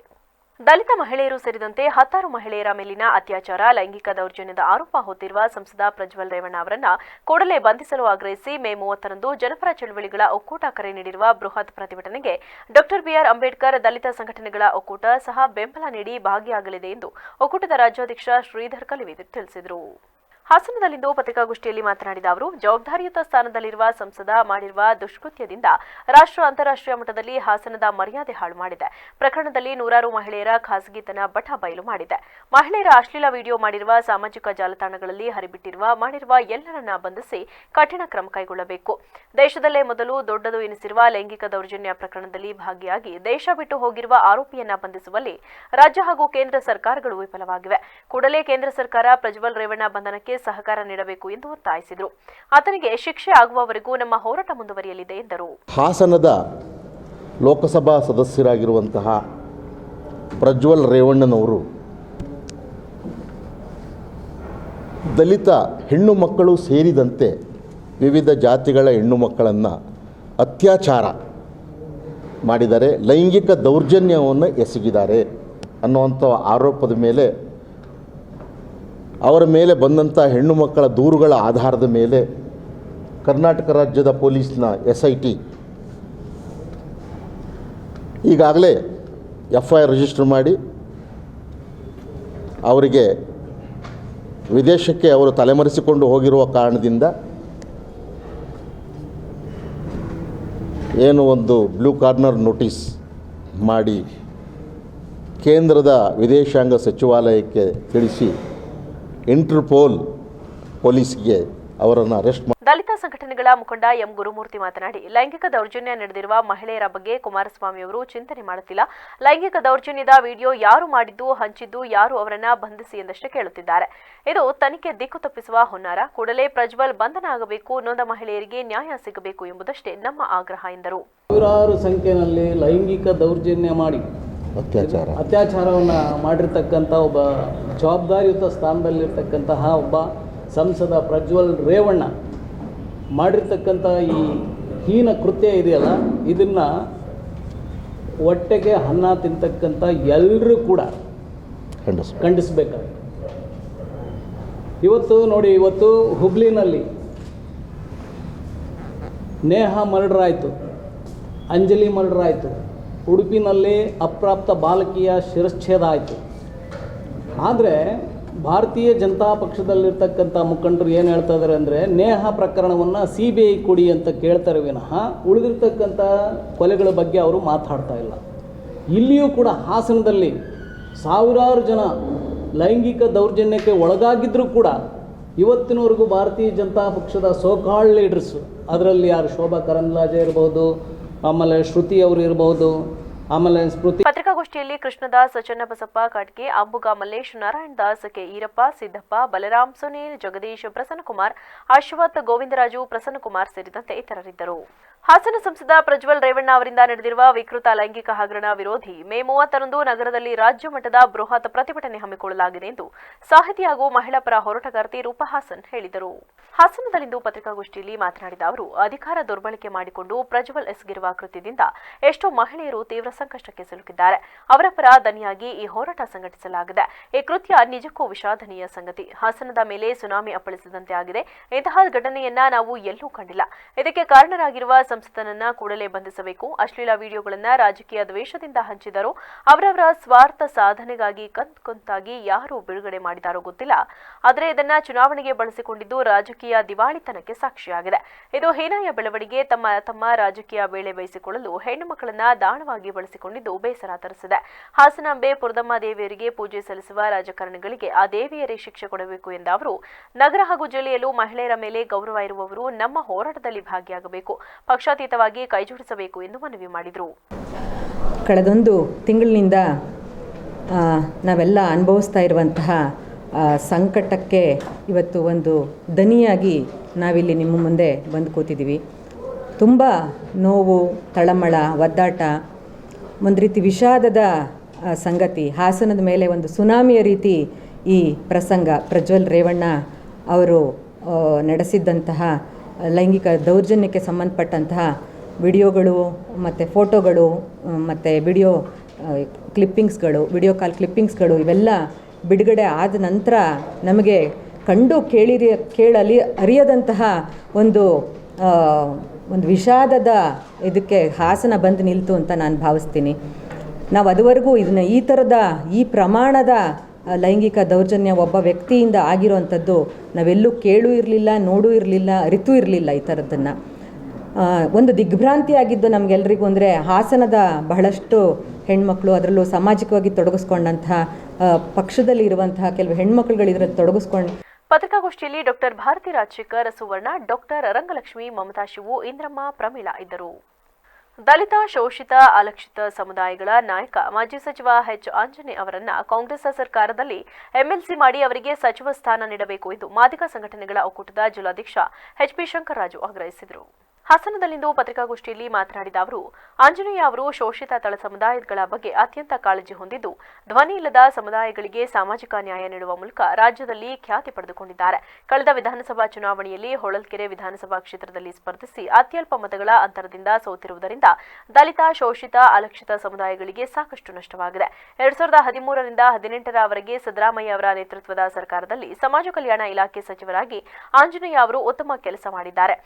ದಲಿತ ಮಹಿಳೆಯರು ಸೇರಿದಂತೆ 10 ಮಹಿಳೆಯರ ಮೇಲಿನ ಅತ್ಯಾಚಾರ, ಲೈಂಗಿಕ ದೌರ್ಜನ್ಯದ ಆರೋಪ ಹೊತ್ತಿರುವ ಸಂಸದ ಪ್ರಜ್ವಲ್ ರೇವಣ್ಣ ಅವರನ್ನ ಕೂಡಲೇ ಬಂಧಿಸಲು ಆಗ್ರಹಿಸಿ ಮೇ 30ರಂದು ಜನಪರ ಚಳವಳಿಗಳ ಒಕ್ಕೂಟ ಕರೆ ನೀಡಿರುವ ಬೃಹತ್ ಪ್ರತಿಭಟನೆಗೆ ಡಾ. ಬಿ.ಆರ್. ಅಂಬೇಡ್ಕರ್ ದಲಿತ ಸಂಘಟನೆಗಳ ಒಕ್ಕೂಟ ಸಹ ಬೆಂಬಲ ನೀಡಿ ಭಾಗಿಯಾಗಲಿದೆ ಎಂದು ಒಕ್ಕೂಟದ ರಾಜ್ಯಾಧ್ಯಕ್ಷ ಶ್ರೀಧರ್ ಕಲಿವಿದು ತಿಳಿಸಿದರು. ಹಾಸನದಲ್ಲಿಂದು ಪತ್ರಿಕಾಗೋಷ್ಠಿಯಲ್ಲಿ ಮಾತನಾಡಿದ ಅವರು, ಜವಾಬ್ದಾರಿಯುತ ಸ್ಥಾನದಲ್ಲಿರುವ ಸಂಸದ ಮಾಡಿರುವ ದುಷ್ಕೃತ್ಯದಿಂದ ರಾಷ್ಟ್ರ ಅಂತಾರಾಷ್ಟ್ರೀಯ ಮಟ್ಟದಲ್ಲಿ ಹಾಸನದ ಮರ್ಯಾದೆ ಹಾಳು ಮಾಡಿದೆ. ಪ್ರಕರಣದಲ್ಲಿ ನೂರಾರು ಮಹಿಳೆಯರ ಖಾಸಗಿತನ ಬಟ ಬಯಲು ಮಾಡಿದೆ. ಮಹಿಳೆಯರ ಅಶ್ಲೀಲ ವಿಡಿಯೋ ಮಾಡಿರುವ, ಸಾಮಾಜಿಕ ಜಾಲತಾಣಗಳಲ್ಲಿ ಮಾಡಿರುವ ಎಲ್ಲರನ್ನ ಬಂಧಿಸಿ ಕಠಿಣ ಕ್ರಮ ಕೈಗೊಳ್ಳಬೇಕು. ದೇಶದಲ್ಲೇ ಮೊದಲು ದೊಡ್ಡದು ಎನಿಸಿರುವ ಲೈಂಗಿಕ ದೌರ್ಜನ್ಯ ಪ್ರಕರಣದಲ್ಲಿ ಭಾಗಿಯಾಗಿ ದೇಶ ಬಿಟ್ಟು ಹೋಗಿರುವ ಆರೋಪಿಯನ್ನ ಬಂಧಿಸುವಲ್ಲಿ ರಾಜ್ಯ ಹಾಗೂ ಕೇಂದ್ರ ಸರ್ಕಾರಗಳು ವಿಫಲವಾಗಿವೆ. ಕೂಡಲೇ ಕೇಂದ್ರ ಸರ್ಕಾರ ಪ್ರಜ್ವಲ್ ರೇವಣ್ಣ ಬಂಧನಕ್ಕೆ ಸಹಕಾರ ನೀಡಬೇಕು ಎಂದು ಒತ್ತಾಯಿಸಿದರು. ಆತನಿಗೆ ಶಿಕ್ಷೆ ಆಗುವವರೆಗೂ ನಮ್ಮ ಹೋರಾಟ ಮುಂದುವರಿಯಲಿದೆ ಎಂದರು. ಹಾಸನದ ಲೋಕಸಭಾ ಸದಸ್ಯರಾಗಿರುವಂತಹ ಪ್ರಜ್ವಲ್ ರೇವಣ್ಣನವರು ದಲಿತ ಹೆಣ್ಣು ಮಕ್ಕಳು ಸೇರಿದಂತೆ ವಿವಿಧ ಜಾತಿಗಳ ಹೆಣ್ಣು ಮಕ್ಕಳನ್ನು ಅತ್ಯಾಚಾರ ಮಾಡಿದ್ದಾರೆ, ಲೈಂಗಿಕ ದೌರ್ಜನ್ಯವನ್ನು ಎಸಗಿದ್ದಾರೆ ಅನ್ನುವಂಥ ಆರೋಪದ ಮೇಲೆ ಅವರ ಮೇಲೆ ಬಂದಂಥ ಹೆಣ್ಣು ಮಕ್ಕಳ ದೂರುಗಳ ಆಧಾರದ ಮೇಲೆ ಕರ್ನಾಟಕ ರಾಜ್ಯದ ಪೊಲೀಸ್ನ SIT ಈಗಾಗಲೇ FIR ರಿಜಿಸ್ಟರ್ ಮಾಡಿ ಅವರಿಗೆ ವಿದೇಶಕ್ಕೆ ಅವರು ತಲೆಮರೆಸಿಕೊಂಡು ಹೋಗಿರುವ ಕಾರಣದಿಂದ ಏನು ಒಂದು ಬ್ಲೂ ಕಾರ್ನರ್ ನೋಟಿಸ್ ಮಾಡಿ ಕೇಂದ್ರದ ವಿದೇಶಾಂಗ ಸಚಿವಾಲಯಕ್ಕೆ ತಿಳಿಸಿ ಇಂಟರ್ಪೋಲ್ ಪೊಲೀಸ್ಗೆ ಅವರನ್ನು ಅರೆಸ್ಟ್ ಮಾಡಿ. ದಲಿತ ಸಂಘಟನೆಗಳ ಮುಖಂಡ ಎಂ ಗುರುಮೂರ್ತಿ ಮಾತನಾಡಿ, ಲೈಂಗಿಕ ದೌರ್ಜನ್ಯ ನಡೆದಿರುವ ಮಹಿಳೆಯರ ಬಗ್ಗೆ ಕುಮಾರಸ್ವಾಮಿ ಅವರು ಚಿಂತನೆ ಮಾಡುತ್ತಿಲ್ಲ. ಲೈಂಗಿಕ ದೌರ್ಜನ್ಯದ ವಿಡಿಯೋ ಯಾರು ಮಾಡಿದ್ದು, ಹಂಚಿದ್ದು ಯಾರು, ಅವರನ್ನ ಬಂಧಿಸಿ ಎಂದಷ್ಟೇ ಕೇಳುತ್ತಿದ್ದಾರೆ. ಇದು ತನಿಖೆ ದಿಕ್ಕು ತಪ್ಪಿಸುವ ಹುನ್ನಾರ. ಕೂಡಲೇ ಪ್ರಜ್ವಲ್ ಬಂಧನ ಆಗಬೇಕು, ನೊಂದ ಮಹಿಳೆಯರಿಗೆ ನ್ಯಾಯ ಸಿಗಬೇಕು ಎಂಬುದಷ್ಟೇ ನಮ್ಮ ಆಗ್ರಹ ಎಂದರು. ನೂರಾರು ಸಂಖ್ಯೆಯಲ್ಲಿ ಲೈಂಗಿಕ ದೌರ್ಜನ್ಯ ಮಾಡಿ ಅತ್ಯಾಚಾರವನ್ನು ಮಾಡಿರ್ತಕ್ಕಂಥ ಒಬ್ಬ ಜವಾಬ್ದಾರಿಯುತ ಸ್ಥಾನದಲ್ಲಿರ್ತಕ್ಕಂತಹ ಒಬ್ಬ ಸಂಸದ ಪ್ರಜ್ವಲ್ ರೇವಣ್ಣ ಮಾಡಿರ್ತಕ್ಕಂಥ ಈ ಹೀನ ಕೃತ್ಯ ಇದೆಯಲ್ಲ, ಇದನ್ನು ಹೊಟ್ಟೆಗೆ ಅನ್ನ ತಿಂತಕ್ಕಂಥ ಎಲ್ಲರೂ ಕೂಡ ಖಂಡಿಸಬೇಕಾಗುತ್ತೆ. ಇವತ್ತು ನೋಡಿ, ಇವತ್ತು ಹುಬ್ಳಿನಲ್ಲಿ ನೇಹ ಮರ್ಡರ್ ಆಯಿತು, ಅಂಜಲಿ ಮರ್ಡರ್ ಆಯಿತು, ಉಡುಪಿನಲ್ಲಿ ಅಪ್ರಾಪ್ತ ಬಾಲಕಿಯ ಶಿರಚ್ಛೇದ ಆಯಿತು. ಆದರೆ ಭಾರತೀಯ ಜನತಾ ಪಕ್ಷದಲ್ಲಿರ್ತಕ್ಕಂಥ ಮುಖಂಡರು ಏನು ಹೇಳ್ತಾ ಇದ್ದಾರೆ ಅಂದರೆ, ನೇಹ ಪ್ರಕರಣವನ್ನು CBI ಕೊಡಿ ಅಂತ ಕೇಳ್ತಾರೆ ವಿನಃ ಉಳಿದಿರ್ತಕ್ಕಂಥ ಕೊಲೆಗಳ ಬಗ್ಗೆ ಅವರು ಮಾತಾಡ್ತಾ ಇಲ್ಲ. ಇಲ್ಲಿಯೂ ಕೂಡ ಹಾಸನದಲ್ಲಿ ಸಾವಿರಾರು ಜನ ಲೈಂಗಿಕ ದೌರ್ಜನ್ಯಕ್ಕೆ ಒಳಗಾಗಿದ್ದರೂ ಕೂಡ ಇವತ್ತಿನವರೆಗೂ ಭಾರತೀಯ ಜನತಾ ಪಕ್ಷದ ಸೋಕಾಳ್ ಲೀಡರ್ಸು, ಅದರಲ್ಲಿ ಯಾರು ಶೋಭಾ ಕರಂದ್ಲಾಜೆ ಇರ್ಬೋದು, ಆಮೇಲೆ ಶ್ರುತಿ ಅವರು ಇರ್ಬೋದು, ಆಮೇಲೆ ಸ್ಮೃತಿ. ಪತ್ರಿಕಾಗೋಷ್ಠಿಯಲ್ಲಿ ಕೃಷ್ಣದಾಸ್, ಚನ್ನಬಸಪ್ಪ ಕಾಟ್ಗೆ, ಅಂಬುಗ ಮಲ್ಲೇಶ್, ನಾರಾಯಣ್ ದಾಸ್, ಕೆ ಈರಪ್ಪ, ಸಿದ್ದಪ್ಪ, ಬಲರಾಮ್, ಸುನೀಲ್, ಜಗದೀಶ್, ಪ್ರಸನ್ನಕುಮಾರ್, ಅಶ್ವಥ್, ಗೋವಿಂದರಾಜು, ಪ್ರಸನ್ನಕುಮಾರ್ ಸೇರಿದಂತೆ ಇತರರಿದ್ದರು. ಹಾಸನ ಸಂಸದ ಪ್ರಜ್ವಲ್ ರೇವಣ್ಣ ಅವರಿಂದ ನಡೆದಿರುವ ವಿಕೃತ ಲೈಂಗಿಕ ಹಗರಣ ವಿರೋಧಿ ಮೇ 30ರಂದು ನಗರದಲ್ಲಿ ರಾಜ್ಯ ಮಟ್ಟದ ಬೃಹತ್ ಪ್ರತಿಭಟನೆ ಹಮ್ಮಿಕೊಳ್ಳಲಾಗಿದೆ ಎಂದು ಸಾಹಿತಿ ಹಾಗೂ ಮಹಿಳಾ ಪರ ಹೋರಾಟಗಾರ್ತಿ ರೂಪಾ ಹಾಸನ್ ಹೇಳಿದರು. ಹಾಸನದಲ್ಲಿಂದು ಪತ್ರಿಕಾಗೋಷ್ಠಿಯಲ್ಲಿ ಮಾತನಾಡಿದ ಅವರು, ಅಧಿಕಾರ ದುರ್ಬಳಕೆ ಮಾಡಿಕೊಂಡು ಪ್ರಜ್ವಲ್ ಎಸಗಿರುವ ಕೃತ್ಯದಿಂದ ಎಷ್ಟೋ ಮಹಿಳೆಯರು ತೀವ್ರ ಸಂಕಷ್ಟಕ್ಕೆ ಸಿಲುಕಿದ್ದಾರೆ. ಅವರ ಪರ ದನಿಯಾಗಿ ಈ ಹೋರಾಟ ಸಂಘಟಿಸಲಾಗಿದೆ. ಈ ಕೃತ್ಯ ನಿಜಕ್ಕೂ ವಿಷಾದನೀಯ ಸಂಗತಿ. ಹಾಸನದ ಮೇಲೆ ಸುನಾಮಿ ಅಪ್ಪಳಿಸಿದಂತೆ ಆಗಿದೆ. ಇಂತಹ ಘಟನೆಯನ್ನ ನಾವು ಎಲ್ಲೂ ಕಂಡಿಲ್ಲ. ಇದಕ್ಕೆ ಕಾರಣರಾಗಿರುವ ಸಂಸದನನ್ನ ಕೂಡಲೇ ಬಂಧಿಸಬೇಕು. ಅಶ್ಲೀಲ ವಿಡಿಯೋಗಳನ್ನ ರಾಜಕೀಯ ದ್ವೇಷದಿಂದ ಹಂಚಿದರು. ಅವರವರ ಸ್ವಾರ್ಥ ಸಾಧನೆಗಾಗಿ ಕಂತಾಗಿ ಯಾರು ಬಿಡುಗಡೆ ಮಾಡಿದಾರೋ ಗೊತ್ತಿಲ್ಲ. ಆದರೆ ಇದನ್ನ ಚುನಾವಣೆಗೆ ಬಳಸಿಕೊಂಡಿದ್ದು ರಾಜಕೀಯ ದಿವಾಳಿತನಕ್ಕೆ ಸಾಕ್ಷಿಯಾಗಿದೆ. ಇದು ಹೀನಾಯ ಬೆಳವಣಿಗೆ. ತಮ್ಮ ರಾಜಕೀಯ ಬೇಳೆ ಬೇಯಿಸಿಕೊಳ್ಳಲು ಹೆಣ್ಣು ಮಕ್ಕಳನ್ನ ದಾಳವಾಗಿ ಬಳಸಿಕೊಂಡಿದ್ದು ಬೇಸರ ತರಿಸಿದೆ. ಹಾಸನಾಂಬೆ ಪುರದಮ್ಮ ದೇವಿಯರಿಗೆ ಪೂಜೆ ಸಲ್ಲಿಸುವ ರಾಜಕಾರಣಿಗಳಿಗೆ ಆ ದೇವಿಯರೇ ಶಿಕ್ಷೆ ಕೊಡಬೇಕು ಎಂದ ಅವರು, ನಗರ ಹಾಗೂ ಜಿಲ್ಲೆಯಲ್ಲೂ ಮಹಿಳೆಯರ ಮೇಲೆ ಗೌರವ ಇರುವವರು ನಮ್ಮ ಹೋರಾಟದಲ್ಲಿ ಭಾಗಿಯಾಗಬೇಕು, ಪಕ್ಷಾತೀತವಾಗಿ ಕೈಜೋಡಿಸಬೇಕು ಎಂದು ಮನವಿ ಮಾಡಿದರು. ಕಳೆದೊಂದು ತಿಂಗಳಿನಿಂದ ನಾವೆಲ್ಲ ಅನುಭವಿಸ್ತಾ ಇರುವಂತಹ ಸಂಕಟಕ್ಕೆ ಇವತ್ತು ಒಂದು ದನಿಯಾಗಿ ನಾವಿಲ್ಲಿ ನಿಮ್ಮ ಮುಂದೆ ಬಂದು ಕೂತಿದ್ದೀವಿ. ತುಂಬ ನೋವು, ತಳಮಳ, ಒದ್ದಾಟ, ಒಂದು ರೀತಿ ವಿಷಾದದ ಸಂಗತಿ. ಹಾಸನದ ಮೇಲೆ ಒಂದು ಸುನಾಮಿಯ ರೀತಿ ಈ ಪ್ರಸಂಗ. ಪ್ರಜ್ವಲ್ ರೇವಣ್ಣ ಅವರು ನಡೆಸಿದ್ದಂತಹ ಲೈಂಗಿಕ ದೌರ್ಜನ್ಯಕ್ಕೆ ಸಂಬಂಧಪಟ್ಟಂತಹ ವಿಡಿಯೋಗಳು ಮತ್ತು ಫೋಟೋಗಳು ಮತ್ತು ವಿಡಿಯೋ ಕಾಲ್ ಕ್ಲಿಪ್ಪಿಂಗ್ಸ್ಗಳು ಇವೆಲ್ಲ ಬಿಡುಗಡೆ ಆದ ನಂತರ ನಮಗೆ ಕಂಡು ಕೇಳಲಿ ಅರಿಯದಂತಹ ಒಂದು ವಿಷಾದದ ಇದಕ್ಕೆ ಹಾಸನ ಬಂದು ನಿಲ್ತು ಅಂತ ನಾನು ಭಾವಿಸ್ತೀನಿ. ನಾವು ಅದುವರೆಗೂ ಇದನ್ನು ಈ ಪ್ರಮಾಣದ ಲೈಂಗಿಕ ದೌರ್ಜನ್ಯ ಒಬ್ಬ ವ್ಯಕ್ತಿಯಿಂದ ಆಗಿರೋವಂಥದ್ದು ನಾವೆಲ್ಲೂ ಕೇಳೂ ಇರಲಿಲ್ಲ, ನೋಡೂ ಇರಲಿಲ್ಲ, ಅರಿತೂ ಇರಲಿಲ್ಲ. ಈ ಥರದ್ದನ್ನು ಒಂದು ದಿಗ್ಭ್ರಾಂತಿಯಾಗಿದ್ದು ನಮಗೆಲ್ಲರಿಗೂ ಅಂದರೆ ಹಾಸನದ ಬಹಳಷ್ಟು ಹೆಣ್ಮಕ್ಳು, ಅದರಲ್ಲೂ ಸಾಮಾಜಿಕವಾಗಿ ತೊಡಗಿಸ್ಕೊಂಡಂತಹ ಪಕ್ಷದಲ್ಲಿ ಇರುವಂತಹ ಕೆಲವು ಹೆಣ್ಮಕ್ಳುಗಳು ಇದರಲ್ಲಿ ತೊಡಗಿಸ್ಕೊಂಡು. ಪತ್ರಿಕಾಗೋಷ್ಠಿಯಲ್ಲಿ ಡಾಕ್ಟರ್ ಭಾರತಿ ರಾಜಶೇಖರ್, ಸುವರ್ಣ, ಡಾಕ್ಟರ್ ರಂಗಲಕ್ಷ್ಮಿ, ಮಮತಾ ಶಿವು, ಇಂದ್ರಮ್ಮ, ಪ್ರಮೀಳಾ ಇದ್ದರು. ದಲಿತ, ಶೋಷಿತ, ಅಲಕ್ಷಿತ ಸಮುದಾಯಗಳ ನಾಯಕ ಮಾಜಿ ಸಚಿವ ಎಚ್ ಆಂಜನೇಯ ಅವರನ್ನ ಕಾಂಗ್ರೆಸ್ ಸರ್ಕಾರದಲ್ಲಿ ಎಂಎಲ್ಸಿ ಮಾಡಿ ಅವರಿಗೆ ಸಚಿವ ಸ್ಥಾನ ನೀಡಬೇಕು ಎಂದು ಮಾದಿಗ ಸಂಘಟನೆಗಳ ಒಕ್ಕೂಟದ ಜಿಲ್ಲಾಧ್ಯಕ್ಷ ಎಚ್ಪಿ ಶಂಕರರಾಜು ಆಗ್ರಹಿಸಿದರು. ಹಾಸನದಲ್ಲಿಂದು ಪತ್ರಿಕಾಗೋಷ್ಠಿಯಲ್ಲಿ ಮಾತನಾಡಿದ ಅವರು, ಆಂಜನೇಯ ಅವರು ಶೋಷಿತ ತಳ ಸಮುದಾಯಗಳ ಬಗ್ಗೆ ಅತ್ಯಂತ ಕಾಳಜಿ ಹೊಂದಿದ್ದು, ಧ್ವನಿ ಇಲ್ಲದ ಸಮುದಾಯಗಳಿಗೆ ಸಾಮಾಜಿಕ ನ್ಯಾಯ ನೀಡುವ ಮೂಲಕ ರಾಜ್ಯದಲ್ಲಿ ಖ್ಯಾತಿ ಪಡೆದುಕೊಂಡಿದ್ದಾರೆ. ಕಳೆದ ವಿಧಾನಸಭಾ ಚುನಾವಣೆಯಲ್ಲಿ ಹೊಳಲ್ಕೆರೆ ವಿಧಾನಸಭಾ ಕ್ಷೇತ್ರದಲ್ಲಿ ಸ್ಪರ್ಧಿಸಿ ಅತ್ಯಲ್ಪ ಮತಗಳ ಅಂತರದಿಂದ ಸೋತಿರುವುದರಿಂದ ದಲಿತ, ಶೋಷಿತ, ಅಲಕ್ಷಿತ ಸಮುದಾಯಗಳಿಗೆ ಸಾಕಷ್ಟು ನಷ್ಟವಾಗಿದೆ. 2013ರಿಂದ 2018ರವರೆಗೆ ಸಿದ್ದರಾಮಯ್ಯ ಅವರ ನೇತೃತ್ವದ ಸರ್ಕಾರದಲ್ಲಿ ಸಮಾಜ ಕಲ್ಯಾಣ ಇಲಾಖೆ ಸಚಿವರಾಗಿ ಆಂಜನೇಯ ಅವರು ಉತ್ತಮ ಕೆಲಸ ಮಾಡಿದ್ದಾರೆ.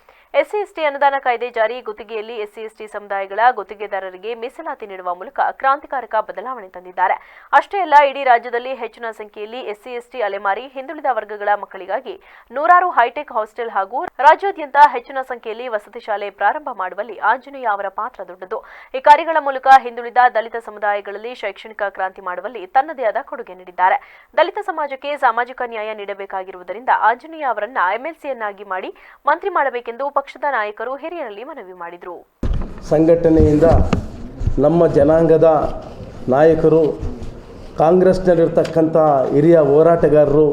ಎಸ್ಸಿ-ಎಸ್ಟಿ ಅನುದಾನ ಕಾಯ್ದೆ ಜಾರಿ, ಗುತ್ತಿಗೆಯಲ್ಲಿ ಎಸ್ಸಿ-ಎಸ್ಟಿ ಸಮುದಾಯಗಳ ಗುತ್ತಿಗೆದಾರರಿಗೆ ಮೀಸಲಾತಿ ನೀಡುವ ಮೂಲಕ ಕ್ರಾಂತಿಕಾರಕ ಬದಲಾವಣೆ ತಂದಿದ್ದಾರೆ. ಅಷ್ಟೇ ಅಲ್ಲ, ಇಡೀ ರಾಜ್ಯದಲ್ಲಿ ಹೆಚ್ಚಿನ ಸಂಖ್ಯೆಯಲ್ಲಿ ಎಸ್ಸಿ-ಎಸ್ಟಿ ಅಲೆಮಾರಿ ಹಿಂದುಳಿದ ವರ್ಗಗಳ ಮಕ್ಕಳಿಗಾಗಿ 100 ಹೈಟೆಕ್ ಹಾಸ್ಟೆಲ್ ಹಾಗೂ ರಾಜ್ಯಾದ್ಯಂತ ಹೆಚ್ಚಿನ ಸಂಖ್ಯೆಯಲ್ಲಿ ವಸತಿ ಶಾಲೆ ಪ್ರಾರಂಭ ಮಾಡುವಲ್ಲಿ ಆಂಜನೇಯ ಅವರ ಪಾತ್ರ ದೊಡ್ಡದು. ಈ ಕಾರ್ಯಗಳ ಮೂಲಕ ಹಿಂದುಳಿದ ದಲಿತ ಸಮುದಾಯಗಳಲ್ಲಿ ಶೈಕ್ಷಣಿಕ ಕ್ರಾಂತಿ ಮಾಡುವಲ್ಲಿ ತನ್ನದೇ ಆದ ಕೊಡುಗೆ ನೀಡಿದ್ದಾರೆ. ದಲಿತ ಸಮಾಜಕ್ಕೆ ಸಾಮಾಜಿಕ ನ್ಯಾಯ ನೀಡಬೇಕಾಗಿರುವುದರಿಂದ ಆಂಜನೇಯ ಅವರನ್ನ ಎಂಎಲ್ಸಿಯನ್ನಾಗಿ ಮಾಡಿ ಮಂತ್ರಿ ಮಾಡಬೇಕೆಂದು ಪಕ್ಷದ ನಾಯಕರು ಹಿರಿಯರಲ್ಲಿ ಮನವಿ ಮಾಡಿದರು. ಸಂಘಟನೆಯಿಂದ ನಮ್ಮ ಜನಾಂಗದ ನಾಯಕರು, ಕಾಂಗ್ರೆಸ್ನಲ್ಲಿರ್ತಕ್ಕಂಥ ಹಿರಿಯ ಹೋರಾಟಗಾರರು,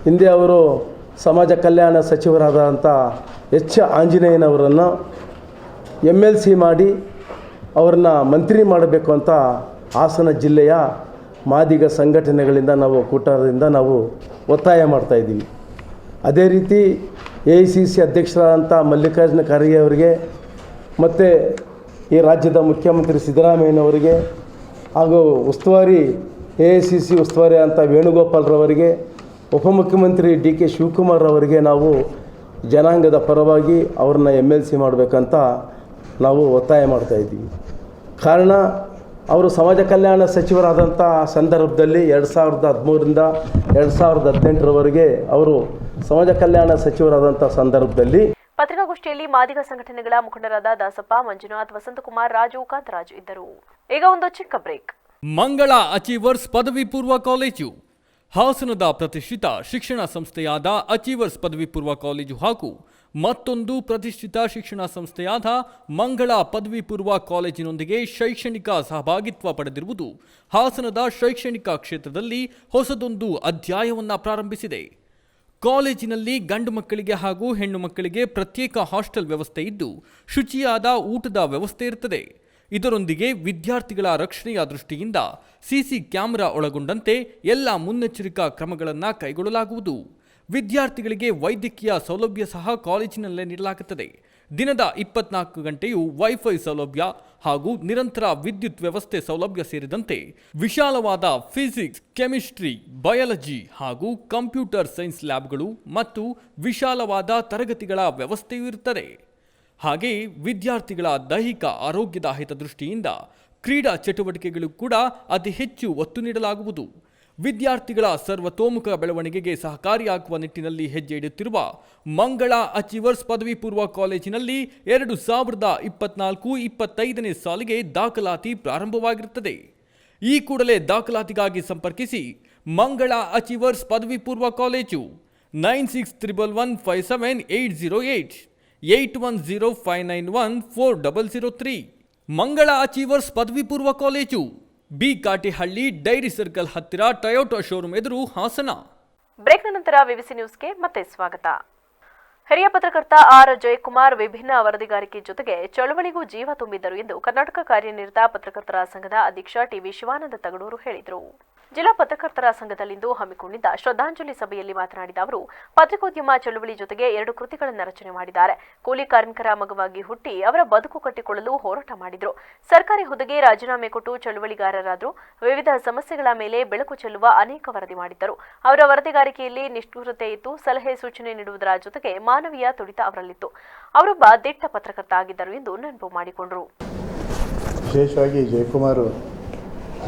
ಹಿಂದೆ ಅವರು ಸಮಾಜ ಕಲ್ಯಾಣ ಸಚಿವರಾದಂಥ ಎಚ್ ಆಂಜನೇಯನವರನ್ನು MLC ಮಾಡಿ ಅವರನ್ನ ಮಂತ್ರಿ ಮಾಡಬೇಕು ಅಂತ ಹಾಸನ ಜಿಲ್ಲೆಯ ಮಾದಿಗ ಸಂಘಟನೆಗಳಿಂದ ನಾವು ಒಕ್ಕೂಟದಿಂದ ನಾವು ಒತ್ತಾಯ ಮಾಡ್ತಾಯಿದ್ದೀವಿ. ಅದೇ ರೀತಿ AICC ಅಧ್ಯಕ್ಷರಾದಂಥ ಮಲ್ಲಿಕಾರ್ಜುನ ಖರ್ಗೆ ಅವರಿಗೆ ಮತ್ತು ಈ ರಾಜ್ಯದ ಮುಖ್ಯಮಂತ್ರಿ ಸಿದ್ದರಾಮಯ್ಯನವರಿಗೆ ಹಾಗೂ ಉಸ್ತುವಾರಿ AICC ಉಸ್ತುವಾರಿ ಅಂತ ವೇಣುಗೋಪಾಲ್ರವರಿಗೆ, ಉಪಮುಖ್ಯಮಂತ್ರಿ DK ಶಿವಕುಮಾರ್ ಅವರಿಗೆ ನಾವು ಜನಾಂಗದ ಪರವಾಗಿ ಅವ್ರನ್ನ MLC ಮಾಡಬೇಕಂತ ನಾವು ಒತ್ತಾಯ ಮಾಡ್ತಾಯಿದ್ದೀವಿ. ಕಾರಣ ಅವರು ಸಮಾಜ ಕಲ್ಯಾಣ ಸಚಿವರಾದಂಥ ಸಂದರ್ಭದಲ್ಲಿ 2013ರಿಂದ 2018ರವರೆಗೆ ಅವರು ಸಮಾಜ ಕಲ್ಯಾಣ ಸಚಿವರಾದಂಥ ಸಂದರ್ಭದಲ್ಲಿ ಪತ್ರಿಕಾಗೋಷ್ಠಿಯಲ್ಲಿ ಮಾದಿಗ ಸಂಘಟನೆಗಳ ಮುಖಂಡರಾದ ದಾಸಪ್ಪ, ಮಂಜುನಾಥ್, ವಸಂತಕುಮಾರ್, ರಾಜು, ಕಾಂತರಾಜು ಇದ್ದರು. ಈಗ ಒಂದು ಚಿಕ್ಕ ಬ್ರೇಕ್. ಮಂಗಳ ಅಚೀವರ್ಸ್ ಪದವಿ ಪೂರ್ವ ಕಾಲೇಜು ಹಾಸನದ ಪ್ರತಿಷ್ಠಿತ ಶಿಕ್ಷಣ ಸಂಸ್ಥೆಯಾದ ಅಚೀವರ್ಸ್ ಪದವಿ ಪೂರ್ವ ಕಾಲೇಜು ಹಾಗೂ ಮತ್ತೊಂದು ಪ್ರತಿಷ್ಠಿತ ಶಿಕ್ಷಣ ಸಂಸ್ಥೆಯಾದ ಮಂಗಳ ಪದವಿ ಪೂರ್ವ ಕಾಲೇಜಿನೊಂದಿಗೆ ಶೈಕ್ಷಣಿಕ ಸಹಭಾಗಿತ್ವ ಪಡೆದಿರುವುದು ಹಾಸನದ ಶೈಕ್ಷಣಿಕ ಕ್ಷೇತ್ರದಲ್ಲಿ ಹೊಸದೊಂದು ಅಧ್ಯಾಯವನ್ನು ಪ್ರಾರಂಭಿಸಿದೆ. ಕಾಲೇಜಿನಲ್ಲಿ ಗಂಡು ಮಕ್ಕಳಿಗೆ ಹಾಗೂ ಹೆಣ್ಣು ಮಕ್ಕಳಿಗೆ ಪ್ರತ್ಯೇಕ ಹಾಸ್ಟೆಲ್ ವ್ಯವಸ್ಥೆ ಇದ್ದು ಶುಚಿಯಾದ ಊಟದ ವ್ಯವಸ್ಥೆ ಇರುತ್ತದೆ. ಇದರೊಂದಿಗೆ ವಿದ್ಯಾರ್ಥಿಗಳ ರಕ್ಷಣೆಯ ದೃಷ್ಟಿಯಿಂದ CC ಕ್ಯಾಮೆರಾ ಒಳಗೊಂಡಂತೆ ಎಲ್ಲ ಮುನ್ನೆಚ್ಚರಿಕಾ ಕ್ರಮಗಳನ್ನು ಕೈಗೊಳ್ಳಲಾಗುವುದು. ವಿದ್ಯಾರ್ಥಿಗಳಿಗೆ ವೈದ್ಯಕೀಯ ಸೌಲಭ್ಯ ಸಹ ಕಾಲೇಜಿನಲ್ಲೇ ನೀಡಲಾಗುತ್ತದೆ. ದಿನದ 24 ಗಂಟೆಯೂ ವೈಫೈ ಸೌಲಭ್ಯ ಹಾಗೂ ನಿರಂತರ ವಿದ್ಯುತ್ ವ್ಯವಸ್ಥೆ ಸೌಲಭ್ಯ ಸೇರಿದಂತೆ ವಿಶಾಲವಾದ ಫಿಸಿಕ್ಸ್, ಕೆಮಿಸ್ಟ್ರಿ, ಬಯಾಲಜಿ ಹಾಗೂ ಕಂಪ್ಯೂಟರ್ ಸೈನ್ಸ್ ಲ್ಯಾಬ್ಗಳು ಮತ್ತು ವಿಶಾಲವಾದ ತರಗತಿಗಳ ವ್ಯವಸ್ಥೆಯೂ ಇರುತ್ತದೆ. ಹಾಗೆಯೇ ವಿದ್ಯಾರ್ಥಿಗಳ ದೈಹಿಕ ಆರೋಗ್ಯದ ಹಿತದೃಷ್ಟಿಯಿಂದ ಕ್ರೀಡಾ ಚಟುವಟಿಕೆಗಳು ಕೂಡ ಅತಿ ಹೆಚ್ಚು ಒತ್ತು ನೀಡಲಾಗುವುದು. ವಿದ್ಯಾರ್ಥಿಗಳ ಸರ್ವತೋಮುಖ ಬೆಳವಣಿಗೆಗೆ ಸಹಕಾರಿಯಾಗುವ ನಿಟ್ಟಿನಲ್ಲಿ ಹೆಜ್ಜೆ ಇಡುತ್ತಿರುವ ಮಂಗಳ ಅಚೀವರ್ಸ್ ಪದವಿ ಪೂರ್ವ ಕಾಲೇಜಿನಲ್ಲಿ 2024-25ನೇ ಸಾಲಿಗೆ ದಾಖಲಾತಿ ಪ್ರಾರಂಭವಾಗಿರುತ್ತದೆ. ಈ ಕೂಡಲೇ ದಾಖಲಾತಿಗಾಗಿ ಸಂಪರ್ಕಿಸಿ ಮಂಗಳ ಅಚೀವರ್ಸ್ ಪದವಿ ಪೂರ್ವ ಕಾಲೇಜು 9611578008 8105914003. ಮಂಗಳ ಅಚೀವರ್ಸ್ ಪದವಿ ಪೂರ್ವ college, B Katihalli, dairy circle ಹತ್ತಿರ, ಟೊಯೋಟಾ ಶೋರೂಮ್ ಎದುರು, ಹಾಸನ. ಬ್ರೇಕ್ನ ನಂತರ ವಿವಿಸಿ ನ್ಯೂಸ್ಗೆ ಮತ್ತೆ ಸ್ವಾಗತ. ಹಿರಿಯ ಪತ್ರಕರ್ತ ಆರ್ ಜಯಕುಮಾರ್ ವಿಭಿನ್ನ ವರದಿಗಾರಿಕೆ ಜೊತೆಗೆ ಚಳವಳಿಗೂ ಜೀವ ತುಂಬಿದ್ದರು ಎಂದು ಕರ್ನಾಟಕ ಕಾರ್ಯನಿರತ ಪತ್ರಕರ್ತರ ಸಂಘದ ಅಧ್ಯಕ್ಷ ಟಿವಿ ಶಿವಾನಂದ ತಗಡೂರು ಹೇಳಿದರು. ಜಿಲ್ಲಾ ಪತ್ರಕರ್ತರ ಸಂಘದಲ್ಲಿಂದು ಹಮ್ಮಿಕೊಂಡಿದ್ದ ಶ್ರದ್ಧಾಂಜಲಿ ಸಭೆಯಲ್ಲಿ ಮಾತನಾಡಿದ ಅವರು, ಪತ್ರಿಕೋದ್ಯಮ ಚಳವಳಿ ಜೊತೆಗೆ 2 ಕೃತಿಗಳನ್ನು ರಚನೆ ಮಾಡಿದ್ದಾರೆ. ಕೂಲಿ ಕಾರ್ಮಿಕರ ಮಗವಾಗಿ ಹುಟ್ಟಿ ಅವರ ಬದುಕು ಕಟ್ಟಿಕೊಳ್ಳಲು ಹೋರಾಟ ಮಾಡಿದರು. ಸರ್ಕಾರಿ ಹುದ್ದೆಗೆ ರಾಜೀನಾಮೆ ಕೊಟ್ಟು ಚಳವಳಿಗಾರರಾದರು. ವಿವಿಧ ಸಮಸ್ಯೆಗಳ ಮೇಲೆ ಬೆಳಕು ಚೆಲ್ಲುವ ಅನೇಕ ವರದಿ ಮಾಡಿದ್ದರು. ಅವರ ವರದಿಗಾರಿಕೆಯಲ್ಲಿ ನಿಷ್ಠುರತೆ ಇತ್ತು. ಸಲಹೆ ಸೂಚನೆ ನೀಡುವುದರ ಜೊತೆಗೆ ಮಾನವೀಯ ತುಡಿತ ಅವರಲ್ಲಿತ್ತು. ಅವರೊಬ್ಬ ದಿಟ್ಟ ಪತ್ರಕರ್ತ ಆಗಿದ್ದರು ಎಂದು ನೆನಪು ಮಾಡಿಕೊಂಡರು. ವಿಶೇಷವಾಗಿ ಜಯಕುಮಾರ್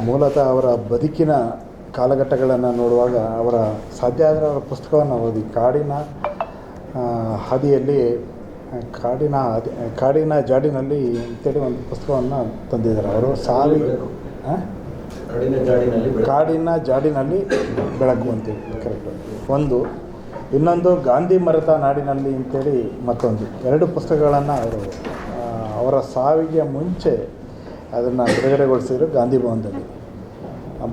ಮೂಲತಃ ಅವರ ಬದುಕಿನ ಕಾಲಘಟ್ಟಗಳನ್ನು ನೋಡುವಾಗ ಸಾಧ್ಯ ಆದರೆ ಅವರ ಪುಸ್ತಕವನ್ನು ಓದಿ, ಕಾಡಿನ ಜಾಡಿನಲ್ಲಿ ಅಂತೇಳಿ ಒಂದು ಪುಸ್ತಕವನ್ನು ತಂದಿದ್ದಾರೆ. ಅವರು ಕಾಡಿನ ಜಾಡಿನಲ್ಲಿ ಬೆಳಕು ಅಂತೇಳಿ ಕರೆಕ್ಟ್. ಇನ್ನೊಂದು ಗಾಂಧಿ ಮರೆತ ನಾಡಿನಲ್ಲಿ ಅಂತೇಳಿ ಮತ್ತೊಂದು 2 ಪುಸ್ತಕಗಳನ್ನು ಅವರ ಸಾವಿಗೆ ಮುಂಚೆ ಅದನ್ನು ಬಿಡುಗಡೆಗೊಳಿಸಿದರು ಗಾಂಧಿ ಭವನದಲ್ಲಿ.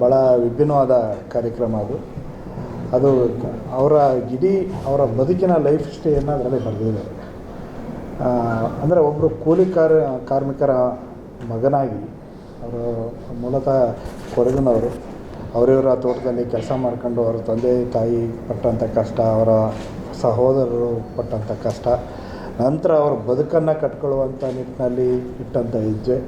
ಭಾಳ ವಿಭಿನ್ನವಾದ ಕಾರ್ಯಕ್ರಮ ಅದು ಅವರ ಬದುಕಿನ ಲೈಫ್ ಸ್ಟೈಲನ್ನು ಅದರಲ್ಲಿ ಬರೆದಿದ್ದಾರೆ. ಅಂದರೆ ಒಬ್ಬರು ಕೂಲಿ ಕಾರ್ಮಿಕರ ಮಗನಾಗಿ ಅವರು ಮೂಲತಃ ಕೊಡಗಿನವರು. ಅವರಿವರ ತೋಟದಲ್ಲಿ ಕೆಲಸ ಮಾಡ್ಕೊಂಡು ಅವರ ತಂದೆ ತಾಯಿ ಪಟ್ಟಂಥ ಕಷ್ಟ, ಅವರ ಸಹೋದರರು ಪಟ್ಟಂಥ ಕಷ್ಟ, ನಂತರ ಅವರ ಬದುಕನ್ನು ಕಟ್ಕೊಳ್ಳುವಂಥ ನಿಟ್ಟಿನಲ್ಲಿ ಇಟ್ಟಂಥ ಹೆಜ್ಜೆ.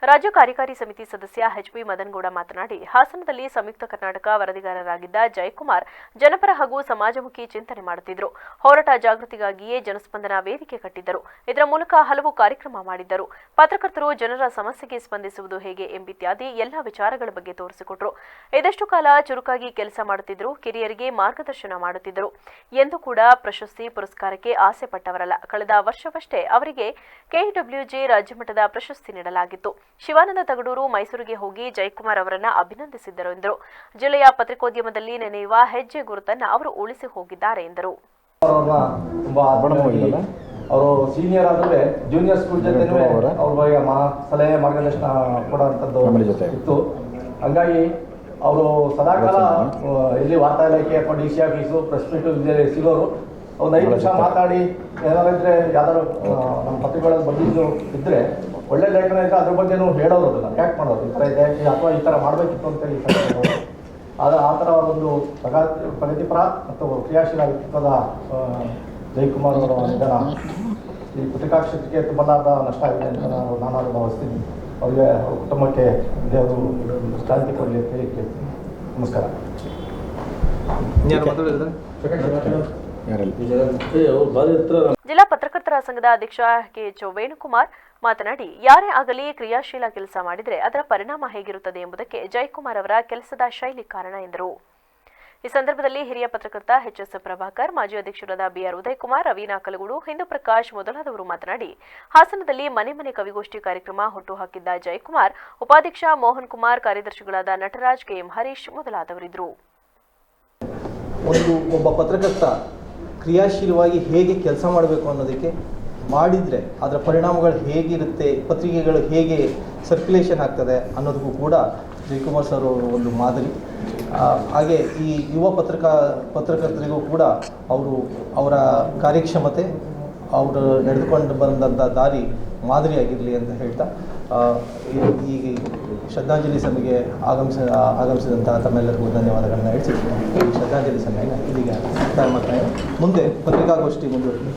ರಾಜ್ಯ ಕಾರ್ಯಕಾರಿ ಸಮಿತಿ ಸದಸ್ಯ ಎಚ್.ಪಿ. ಮದನಗೌಡ ಮಾತನಾಡಿ, ಹಾಸನದಲ್ಲಿ ಸಂಯುಕ್ತ ಕರ್ನಾಟಕ ವರದಿಗಾರರಾಗಿದ್ದ ಜಯಕುಮಾರ್ ಜನಪರ ಹಾಗೂ ಸಮಾಜಮುಖಿ ಚಿಂತನೆ ಮಾಡುತ್ತಿದ್ದರು. ಹೋರಾಟ ಜಾಗೃತಿಗಾಗಿಯೇ ಜನಸ್ಪಂದನ ವೇದಿಕೆ ಕಟ್ಟಿದ್ದರು. ಇದರ ಮೂಲಕ ಹಲವು ಕಾರ್ಯಕ್ರಮ ಮಾಡಿದ್ದರು. ಪತ್ರಕರ್ತರು ಜನರ ಸಮಸ್ಯೆಗೆ ಸ್ಪಂದಿಸುವುದು ಹೇಗೆ ಎಂಬಿತ್ಯಾದಿ ಎಲ್ಲ ವಿಚಾರಗಳ ಬಗ್ಗೆ ತೋರಿಸಿಕೊಟ್ರು. ಇದಷ್ಟು ಕಾಲ ಚುರುಕಾಗಿ ಕೆಲಸ ಮಾಡುತ್ತಿದ್ದರು. ಕಿರಿಯರಿಗೆ ಮಾರ್ಗದರ್ಶನ ಮಾಡುತ್ತಿದ್ದರು. ಎಂದು ಕೂಡ ಪ್ರಶಸ್ತಿ ಪುರಸ್ಕಾರಕ್ಕೆ ಆಸೆ ಪಟ್ಟವರಲ್ಲ. ಕಳೆದ ವರ್ಷವಷ್ಟೇ ಅವರಿಗೆ KWJ ರಾಜ್ಯಮಟ್ಟದ ಪ್ರಶಸ್ತಿ ನೀಡಲಾಗಿತ್ತು. ಶಿವಾನಂದ ತಗಡೂರು ಮೈಸೂರಿಗೆ ಹೋಗಿ ಜಯಕುಮಾರ್ ಅವರನ್ನ ಅಭಿನಂದಿಸಿದ್ದರು ಎಂದರು. ಜಿಲ್ಲೆಯ ಪತ್ರಿಕೋದ್ಯಮದಲ್ಲಿ ನೆನೆಯುವ ಹೆಜ್ಜೆ ಗುರುತನ್ನು ಅವರು ಉಳಿಸಿ ಹೋಗಿದ್ದಾರೆ ಎಂದರು. ಅವರು ಸೀನಿಯರ್ ಆದ್ರೆ ಜೂನಿಯರ್ ಸ್ಕೂಲ್ ಜೊತೆ ಅವ್ರ ಸಲಹೆ ಮಾರ್ಗದರ್ಶನ ಕೊಡುವಂಥದ್ದು ಇತ್ತು. ಹಂಗಾಗಿ ಅವರು ಸದಾಕಾಲ ಇಲ್ಲಿ ವಾರ್ತಾ ಇಲಾಖೆ ಅಥವಾ DC ಆಫೀಸು ಪ್ರೆಸ್ ಮೀಟ್ ಸಿಗೋರು. ಒಂದು 5 ನಿಮಿಷ ಮಾತಾಡಿ ಏನಾರಿದ್ರೆ ಯಾವ್ದಾದ್ರು ನಮ್ಮ ಪತ್ರಿಕೆಗಳಲ್ಲಿ ಬಂದಿದ್ದು ಇದ್ರೆ ಒಳ್ಳೆ ಲೇಖನ ಇದ್ದರೆ ಅದ್ರ ಬಗ್ಗೆನೂ ಹೇಳೋರು. ಅದನ್ನು ಯಾಕೆ ಮಾಡೋದು, ಈ ಥರ ಇದೆ ಅಥವಾ ಈ ಥರ ಮಾಡಬೇಕಿತ್ತು ಅಂತೇಳಿ ಆ ಥರ ಒಂದು ಪ್ರಗತಿಪರ ಮತ್ತು ಕ್ರಿಯಾಶೀಲ ವ್ಯಕ್ತಿತ್ವದ ಜಯಕುಮಾರ್ ಅವರ ನಿಧನ ಈ ಪತ್ರಿಕಾ ಕ್ಷೇತ್ರಕ್ಕೆ ತುಂಬಲಾದ ನಷ್ಟ ಆಗಿದೆ ಅಂತ ನಾನು ಭಾವಿಸ್ತೀನಿ. ಅವರಿಗೆ ಅವ್ರ ಕುಟುಂಬಕ್ಕೆ ದೇವರು ಶಾಂತಿ ಕೊಡಲಿ ಅಂತ ಹೇಳಿ ಕೇಳ್ತೀನಿ. ನಮಸ್ಕಾರ. ಜಿಲ್ಲಾ ಪತ್ರಕರ್ತರ ಸಂಘದ ಅಧ್ಯಕ್ಷ ಕೆಎಚ್ ವೇಣುಕುಮಾರ್ ಮಾತನಾಡಿ, ಯಾರೇ ಆಗಲಿ ಕ್ರಿಯಾಶೀಲ ಕೆಲಸ ಮಾಡಿದರೆ ಅದರ ಪರಿಣಾಮ ಹೇಗಿರುತ್ತದೆ ಎಂಬುದಕ್ಕೆ ಜಯಕುಮಾರ್ ಅವರ ಕೆಲಸದ ಶೈಲಿ ಕಾರಣ ಎಂದರು. ಈ ಸಂದರ್ಭದಲ್ಲಿ ಹಿರಿಯ ಪತ್ರಕರ್ತ ಎಚ್ಎಸ್ ಪ್ರಭಾಕರ್, ಮಾಜಿ ಅಧ್ಯಕ್ಷರಾದ ಬಿಆರ್ ಉದಯಕುಮಾರ್, ರವೀನಾ ಕಲಗೂಡು, ಹಿಂದೂ ಪ್ರಕಾಶ್ ಮೊದಲಾದವರು ಮಾತನಾಡಿ, ಹಾಸನದಲ್ಲಿ ಮನೆ ಮನೆ ಕವಿಗೋಷ್ಠಿ ಕಾರ್ಯಕ್ರಮ ಹುಟ್ಟುಹಾಕಿದ್ದ ಜಯಕುಮಾರ್, ಉಪಾಧ್ಯಕ್ಷ ಮೋಹನ್ ಕುಮಾರ್, ಕಾರ್ಯದರ್ಶಿಗಳಾದ ನಟರಾಜ್, ಕೆಎಂ ಹರೀಶ್ ಮೊದಲಾದವರಿದ್ದರು. ಒಬ್ಬ ಪತ್ರಕರ್ತ ಕ್ರಿಯಾಶೀಲವಾಗಿ ಹೇಗೆ ಕೆಲಸ ಮಾಡಬೇಕು ಅನ್ನೋದಕ್ಕೆ ಮಾಡಿದರೆ ಅದರ ಪರಿಣಾಮಗಳು ಹೇಗಿರುತ್ತೆ, ಪತ್ರಿಕೆಗಳು ಹೇಗೆ ಸರ್ಕ್ಯುಲೇಷನ್ ಆಗ್ತದೆ ಅನ್ನೋದಕ್ಕೂ ಕೂಡ ಜಯಕುಮಾರ್ ಸರ್ ಅವರು ಒಂದು ಮಾದರಿ. ಹಾಗೆ ಈ ಯುವ ಪತ್ರಕರ್ತರಿಗೂ ಕೂಡ ಅವರ ಕಾರ್ಯಕ್ಷಮತೆ, ಅವರು ನಡೆದುಕೊಂಡು ಬಂದಂಥ ದಾರಿ ಮಾದರಿಯಾಗಿರಲಿ ಅಂತ ಹೇಳ್ತಾ ಈ ಶ್ರದ್ಧಾಂಜಲಿ ಸಭೆಗೆ ಆಗಮಿಸಿದಂತಹ ತಮ್ಮೆಲ್ಲರಿಗೂ ಧನ್ಯವಾದಗಳನ್ನು ಹೇಳ್ತೀನಿ. ಈ ಶ್ರದ್ಧಾಂಜಲಿ ಸಭೆಯನ್ನು ಇಲ್ಲಿಗೆ ಮುಕ್ತಾಯ ಮಾಡ್ತಾ ಮುಂದೆ ಪತ್ರಿಕಾಗೋಷ್ಠಿ ಮುಂದುವರಿದೆ.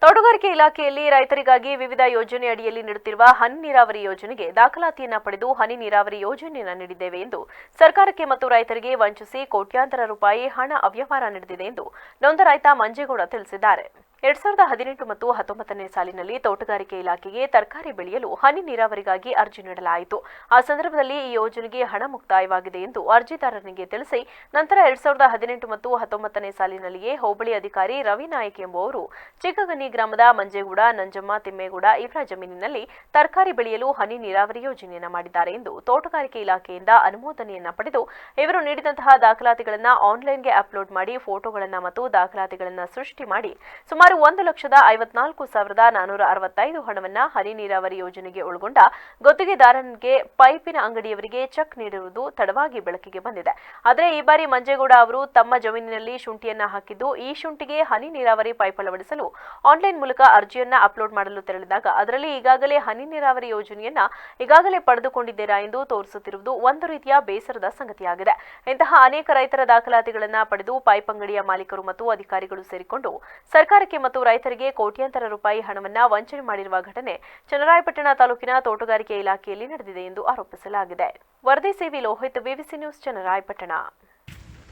ತೋಟಗಾರಿಕೆ ಇಲಾಖೆಯಲ್ಲಿ ರೈತರಿಗಾಗಿ ವಿವಿಧ ಯೋಜನೆ ಅಡಿಯಲ್ಲಿ ನೀಡುತ್ತಿರುವ ಹನಿ ನೀರಾವರಿ ಯೋಜನೆಗೆ ದಾಖಲಾತಿಯನ್ನ ಪಡೆದು ಹನಿ ನೀರಾವರಿ ಯೋಜನೆಯನ್ನು ನೀಡಿದ್ದೇವೆ ಎಂದು ಸರ್ಕಾರಕ್ಕೆ ಮತ್ತು ರೈತರಿಗೆ ವಂಚಿಸಿ ಕೋಟ್ಯಾಂತರ ರೂಪಾಯಿ ಹಣ ಅವ್ಯವಹಾರ ನಡೆದಿದೆ ಎಂದು ನೊಂದ ರೈತ ಮಂಜೇಗೌಡ ತಿಳಿಸಿದ್ದಾರೆ. 2018 ಮತ್ತು 19ನೇ ಸಾಲಿನಲ್ಲಿ ತೋಟಗಾರಿಕೆ ಇಲಾಖೆಗೆ ತರಕಾರಿ ಬೆಳೆಯಲು ಹನಿ ನೀರಾವರಿಗಾಗಿ ಅರ್ಜಿ ನೀಡಲಾಯಿತು. ಆ ಸಂದರ್ಭದಲ್ಲಿ ಈ ಯೋಜನೆಗೆ ಹಣ ಮುಕ್ತಾಯವಾಗಿದೆ ಎಂದು ಅರ್ಜಿದಾರನಿಗೆ ತಿಳಿಸಿ, ನಂತರ 2018 ಮತ್ತು 19ನೇ ಸಾಲಿನಲ್ಲಿಯೇ ಹೋಬಳಿ ಅಧಿಕಾರಿ ರವಿ ನಾಯಕ್ ಎಂಬುವವರು ಚಿಕ್ಕಗನಿ ಗ್ರಾಮದ ಮಂಜೇಗೌಡ, ನಂಜಮ್ಮ, ತಿಮ್ಮೇಗೌಡ ಇವರ ಜಮೀನಿನಲ್ಲಿ ತರಕಾರಿ ಬೆಳೆಯಲು ಹನಿ ನೀರಾವರಿ ಯೋಜನೆಯನ್ನು ಮಾಡಿದ್ದಾರೆ ಎಂದು ತೋಟಗಾರಿಕೆ ಇಲಾಖೆಯಿಂದ ಅನುಮೋದನೆಯನ್ನ ಪಡೆದು ಇವರು ನೀಡಿದಂತಹ ದಾಖಲಾತಿಗಳನ್ನು ಆನ್ಲೈನ್ಗೆ ಅಪ್ಲೋಡ್ ಮಾಡಿ ಫೋಟೋಗಳನ್ನು ಮತ್ತು ದಾಖಲಾತಿಗಳನ್ನು ಸೃಷ್ಟಿ ಮಾಡಿ ಸುಮಾರು 1,54,465 ಹಣವನ್ನು ಹನಿ ನೀರಾವರಿ ಯೋಜನೆಗೆ ಒಳಗೊಂಡ ಗುತ್ತಿಗೆದಾರನಿಗೆ ಪೈಪಿನ ಅಂಗಡಿಯವರಿಗೆ ಚೆಕ್ ನೀಡಿರುವುದು ತಡವಾಗಿ ಬೆಳಕಿಗೆ ಬಂದಿದೆ. ಆದರೆ ಈ ಬಾರಿ ಮಂಜೇಗೌಡ ಅವರು ತಮ್ಮ ಜಮೀನಿನಲ್ಲಿ ಶುಂಠಿಯನ್ನ ಹಾಕಿದ್ದು, ಈ ಶುಂಠಿಗೆ ಹನಿ ನೀರಾವರಿ ಪೈಪ್ ಅಳವಡಿಸಲು ಆನ್ಲೈನ್ ಮೂಲಕ ಅರ್ಜಿಯನ್ನ ಅಪ್ಲೋಡ್ ಮಾಡಲು ತೆರಳಿದಾಗ ಅದರಲ್ಲಿ ಈಗಾಗಲೇ ಹನಿ ನೀರಾವರಿ ಯೋಜನೆಯನ್ನ ಈಗಾಗಲೇ ಪಡೆದುಕೊಂಡಿದ್ದೀರಾ ಎಂದು ತೋರಿಸುತ್ತಿರುವುದು ಒಂದು ರೀತಿಯ ಬೇಸರದ ಸಂಗತಿಯಾಗಿದೆ. ಇಂತಹ ಅನೇಕ ರೈತರ ದಾಖಲಾತಿಗಳನ್ನು ಪಡೆದು ಪೈಪ್ ಅಂಗಡಿಯ ಮಾಲೀಕರು ಮತ್ತು ಅಧಿಕಾರಿಗಳು ಸೇರಿಕೊಂಡು ಸರ್ಕಾರಕ್ಕೆ ಮತ್ತು ರೈತರಿಗೆ ಕೋಟ್ಯಾಂತರ ರೂಪಾಯಿ ಹಣವನ್ನು ವಂಚನೆ ಮಾಡಿರುವ ಘಟನೆ ಚನ್ನರಾಯಪಟ್ಟಣ ತಾಲೂಕಿನ ತೋಟಗಾರಿಕೆ ಇಲಾಖೆಯಲ್ಲಿ ನಡೆದಿದೆ ಎಂದು ಆರೋಪಿಸಲಾಗಿದೆ. ವರದಿ C V Lohith, BBC news, Channarayapatna.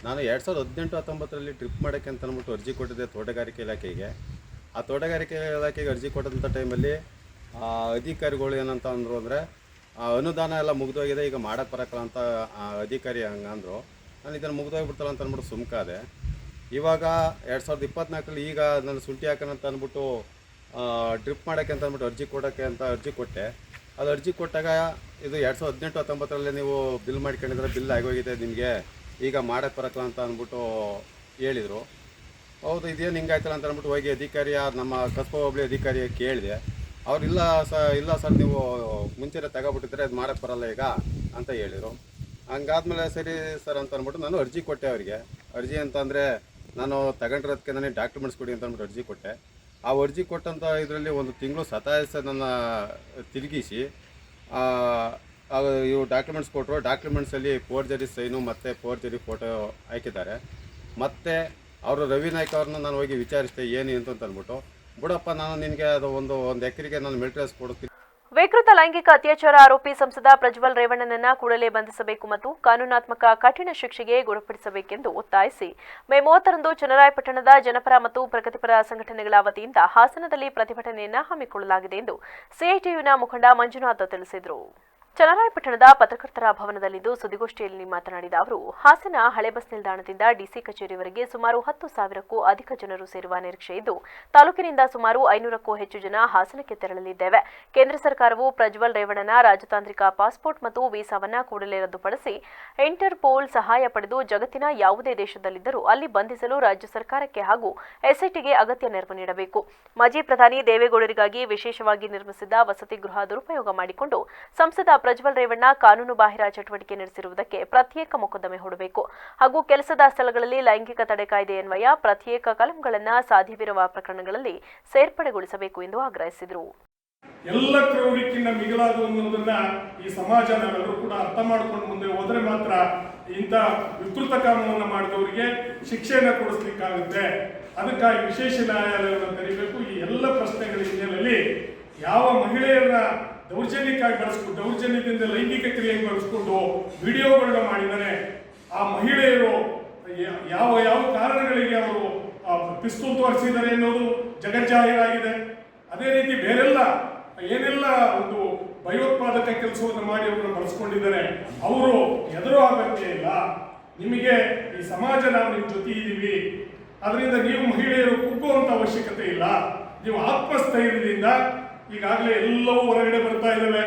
ನಾನು 2018-19ರಲ್ಲಿ ಟ್ರಿಪ್ ಮಾಡೋಕ್ಕೆ ಅಂತ ಅಂದ್ಬಿಟ್ಟು ಅರ್ಜಿ ಕೊಟ್ಟಿದ್ದೆ ತೋಟಗಾರಿಕೆ ಇಲಾಖೆಗೆ. ಆ ತೋಟಗಾರಿಕೆ ಇಲಾಖೆಗೆ ಅರ್ಜಿ ಕೊಟ್ಟಂಥ ಟೈಮಲ್ಲಿ ಅಧಿಕಾರಿಗಳು ಏನಂತ ಅಂದರು ಅಂದರೆ, ಅನುದಾನ ಎಲ್ಲ ಮುಗಿದೋಗಿದೆ, ಈಗ ಮಾಡೋಕ್ಕೆ ಬರೋಕ್ಕಲ್ಲ ಅಂತ ಅಧಿಕಾರಿ ಹಂಗಂದರು. ನಾನು ಇದನ್ನು ಮುಗಿದೋಗ್ಬಿಡ್ತಲ್ಲ ಅಂತ ಅಂದ್ಬಿಟ್ಟು ಸುಮ್ಕಾದೆ. ಇವಾಗ 2024ರಲ್ಲಿ ಈಗ ನಾನು ಶುಂಠಿ ಹಾಕೋಣಂತ ಅಂದ್ಬಿಟ್ಟು ಡ್ರಿಪ್ ಮಾಡೋಕ್ಕೆ ಅಂತ ಅಂದ್ಬಿಟ್ಟು ಅರ್ಜಿ ಕೊಟ್ಟೆ. ಅದು ಅರ್ಜಿ ಕೊಟ್ಟಾಗ ಇದು 2018-19ರಲ್ಲಿ ನೀವು ಬಿಲ್ ಮಾಡ್ಕೊಂಡಿದ್ರೆ ಬಿಲ್ ಆಗೋಗಿದೆ ನಿಮಗೆ, ಈಗ ಮಾಡೋಕ್ಕೆ ಬರೋಕ್ಕಲ್ಲ ಅಂತ ಅಂದ್ಬಿಟ್ಟು ಹೇಳಿದರು. ಹೌದು, ಇದೇನು ಹಿಂಗಾಯ್ತಲ್ಲ ಅಂತ ಅಂದ್ಬಿಟ್ಟು ಹೋಗಿ ನಮ್ಮ ಕಸ್ಬಾ ಹೋಬಳಿ ಅಧಿಕಾರಿ ಕೇಳಿದೆ. ಅವ್ರು ಇಲ್ಲ ಸರ್ ನೀವು ಮುಂಚೆನೇ ತಗೊಬಿಟ್ಟಿದ್ರೆ ಅದು ಮಾಡೋಕ್ಕೆ ಬರೋಲ್ಲ ಈಗ ಅಂತ ಹೇಳಿದರು. ಹಂಗಾದ್ಮೇಲೆ ಸರಿ ಸರ್ ಅಂತ ಅಂದ್ಬಿಟ್ಟು ನಾನು ಅರ್ಜಿ ಕೊಟ್ಟೆ ಅವರಿಗೆ. ಅರ್ಜಿ ಅಂತಂದರೆ ನಾನು ತಗೊಂಡಿರೋದಕ್ಕೆ ನನಗೆ ಡಾಕ್ಯುಮೆಂಟ್ಸ್ ಕೊಡಿ ಅಂತ ಅಂದ್ಬಿಟ್ಟು ಅರ್ಜಿ ಕೊಟ್ಟೆ. ಆ ಅರ್ಜಿ ಕೊಟ್ಟಂಥ ಇದರಲ್ಲಿ ಒಂದು ತಿಂಗಳು ಸತಾಯಿಸ ನನ್ನ ತಿರುಗಿಸಿ ಇವು ಡಾಕ್ಯುಮೆಂಟ್ಸ್ ಕೊಟ್ಟರು. ಡಾಕ್ಯುಮೆಂಟ್ಸಲ್ಲಿ ಫೋರ್ಜರಿ ಸೈನು ಮತ್ತು ಫೋರ್ಜರಿ ಫೋಟೋ ಹಾಕಿದ್ದಾರೆ. ಮತ್ತು ಅವರು ರವಿ ನಾಯ್ಕ ಅವ್ರನ್ನ ನಾನು ಹೋಗಿ ವಿಚಾರಿಸಿದೆ ಏನು ಅಂತ ಅಂದ್ಬಿಟ್ಟು, ಬಿಡಪ್ಪ ನಾನು ನಿನಗೆ ಅದು ಒಂದು ಎಕರೆಗೆ ನಾನು ಮಿಲಿಟರೀಸ್ ಕೊಡ್ತೀನಿ. ವಿಕೃತ ಲೈಂಗಿಕ ಅತ್ಯಾಚಾರ ಆರೋಪಿ ಸಂಸದ ಪ್ರಜ್ವಲ್ ರೇವಣ್ಣನನ್ನ ಕೂಡಲೇ ಬಂಧಿಸಬೇಕು ಮತ್ತು ಕಾನೂನಾತ್ಮಕ ಕಠಿಣ ಶಿಕ್ಷೆಗೆ ಗುರಿಪಡಿಸಬೇಕೆಂದು ಒತ್ತಾಯಿಸಿ ಮೇ 30ರಂದು ಚನ್ನರಾಯಪಟ್ಟಣದ ಜನಪರ ಮತ್ತು ಪ್ರಗತಿಪರ ಸಂಘಟನೆಗಳ ವತಿಯಿಂದ ಹಾಸನದಲ್ಲಿ ಪ್ರತಿಭಟನೆಯನ್ನು ಹಮ್ಮಿಕೊಳ್ಳಲಾಗಿದೆ ಎಂದು ಸಿಐಟಿಯುನ ಮುಖಂಡ ಮಂಜುನಾಥ್ ತಿಳಿಸಿದರು. ಚನ್ನರಾಯಪಟ್ಟಣದ ಪತ್ರಕರ್ತರ ಭವನದಲ್ಲಿಂದು ಸುದ್ದಿಗೋಷ್ಠಿಯಲ್ಲಿ ಮಾತನಾಡಿದ ಅವರು, ಹಾಸನ ಹಳೆ ಬಸ್ ನಿಲ್ದಾಣದಿಂದ ಡಿಸಿ ಕಚೇರಿವರೆಗೆ ಸುಮಾರು 10,000ಕ್ಕೂ ಅಧಿಕ ಜನರು ಸೇರುವ ನಿರೀಕ್ಷೆ ಇದ್ದು, ತಾಲೂಕಿನಿಂದ ಸುಮಾರು 500ಕ್ಕೂ ಹೆಚ್ಚು ಜನ ಹಾಸನಕ್ಕೆ ತೆರಳಲಿದ್ದೇವೆ. ಕೇಂದ್ರ ಸರ್ಕಾರವು ಪ್ರಜ್ವಲ್ ರೇವಣ್ಣನ ರಾಜತಾಂತ್ರಿಕ ಪಾಸ್ಪೋರ್ಟ್ ಮತ್ತು ವೀಸಾವನ್ನ ಕೂಡಲೇ ರದ್ದುಪಡಿಸಿ ಇಂಟರ್ಪೋಲ್ ಸಹಾಯ ಪಡೆದು ಜಗತ್ತಿನ ಯಾವುದೇ ದೇಶದಲ್ಲಿದ್ದರೂ ಅಲ್ಲಿ ಬಂಧಿಸಲು ರಾಜ್ಯ ಸರ್ಕಾರಕ್ಕೆ ಹಾಗೂ ಎಸ್ಐಟಿಗೆ ಅಗತ್ಯ ನೆರವು ನೀಡಬೇಕು. ಮಾಜಿ ಪ್ರಧಾನಿ ದೇವೇಗೌಡರಿಗಾಗಿ ವಿಶೇಷವಾಗಿ ನಿರ್ಮಿಸಿದ್ದ ವಸತಿ ಗೃಹ ದುರುಪಯೋಗ ಮಾಡಿಕೊಂಡು ಸಂಸದ ಪ್ರಜ್ವಲ್ ರೇವಣ್ಣ ಕಾನೂನು ಬಾಹಿರ ಚಟುವಟಿಕೆ ನಡೆಸಿರುವುದಕ್ಕೆ ಪ್ರತ್ಯೇಕ ಮೊಕದ್ದಮೆ ಹೂಡಬೇಕು ಹಾಗೂ ಕೆಲಸದ ಸ್ಥಳಗಳಲ್ಲಿ ಲೈಂಗಿಕ ತಡೆ ಕಾಯ್ದೆಯನ್ವಯ ಪ್ರತ್ಯೇಕ ಕಲಂಗಳನ್ನು ಸಾಧ್ಯವಿರುವ ಪ್ರಕರಣಗಳಲ್ಲಿ ಸೇರ್ಪಡೆಗೊಳಿಸಬೇಕು ಎಂದು ಆಗ್ರಹಿಸಿದರು. ಎಲ್ಲ ಕ್ರೌರ್ಯಕ್ಕಿಂತ ಮಿಗಿಲಾದ ಅನ್ನೋದನ್ನ ಈ ಸಮಾಜ ನಾವೆಲ್ಲರೂ ಕೂಡ ಅರ್ಥ ಮಾಡ್ಕೊಂಡು ಮುಂದೆ ಹೋದ್ರೆ ಮಾತ್ರ ಇಂಥ ವಿಕೃತ ಕಾಮವನ್ನು ಮಾಡಿದವರಿಗೆ ಶಿಕ್ಷೆಯನ್ನು ಕೊಡಿಸ್ಲಿಕ್ಕಾಗುತ್ತೆ. ಅದಕ್ಕಾಗಿ ವಿಶೇಷ ನ್ಯಾಯಾಲಯವನ್ನು ತೆರೀಬೇಕು. ಈ ಎಲ್ಲ ಪ್ರಶ್ನೆಗಳ ಹಿನ್ನೆಲೆಯಲ್ಲಿ ಯಾವ ಮಹಿಳೆಯರನ್ನ ದೌರ್ಜನ್ಯಕ್ಕಾಗಿ ಬಳಸ್ಕೊಂಡು, ದೌರ್ಜನ್ಯದಿಂದ ಲೈಂಗಿಕ ಕ್ರಿಯೆಗೆ ಬಳಸ್ಕೊಂಡು ವಿಡಿಯೋಗಳನ್ನ ಮಾಡಿದರೆ ಆ ಮಹಿಳೆಯರು ಯಾವ ಯಾವ ಕಾರಣಗಳಿಗೆ ಅವರು ಪಿಸ್ತೂಲ್ ತೋರಿಸಿದ್ದಾರೆ ಅನ್ನೋದು ಜಗಜ್ಜಾಹೀರಾಗಿದೆ. ಅದೇ ರೀತಿ ಬೇರೆಲ್ಲ ಏನೆಲ್ಲ ಒಂದು ಭಯೋತ್ಪಾದಕ ಕೆಲಸವನ್ನು ಮಾಡಿ ಅವರನ್ನು ಬಳಸ್ಕೊಂಡಿದ್ದಾರೆ, ಅವರು ಎದುರು ಅಗತ್ಯ ಇಲ್ಲ. ನಿಮಗೆ ಈ ಸಮಾಜ ನಾವು ನಿಮ್ಮ ಜೊತೆ ಇದ್ದೀವಿ, ಅದರಿಂದ ನೀವು ಮಹಿಳೆಯರು ಕುಗ್ಗುವಂತ ಅವಶ್ಯಕತೆ ಇಲ್ಲ. ನೀವು ಆತ್ಮಸ್ಥೈರ್ಯದಿಂದ ಈಗಾಗಲೇ ಎಲ್ಲವೂ ಹೊರಗಡೆ ಬರ್ತಾ ಇದ್ದಾವೆ.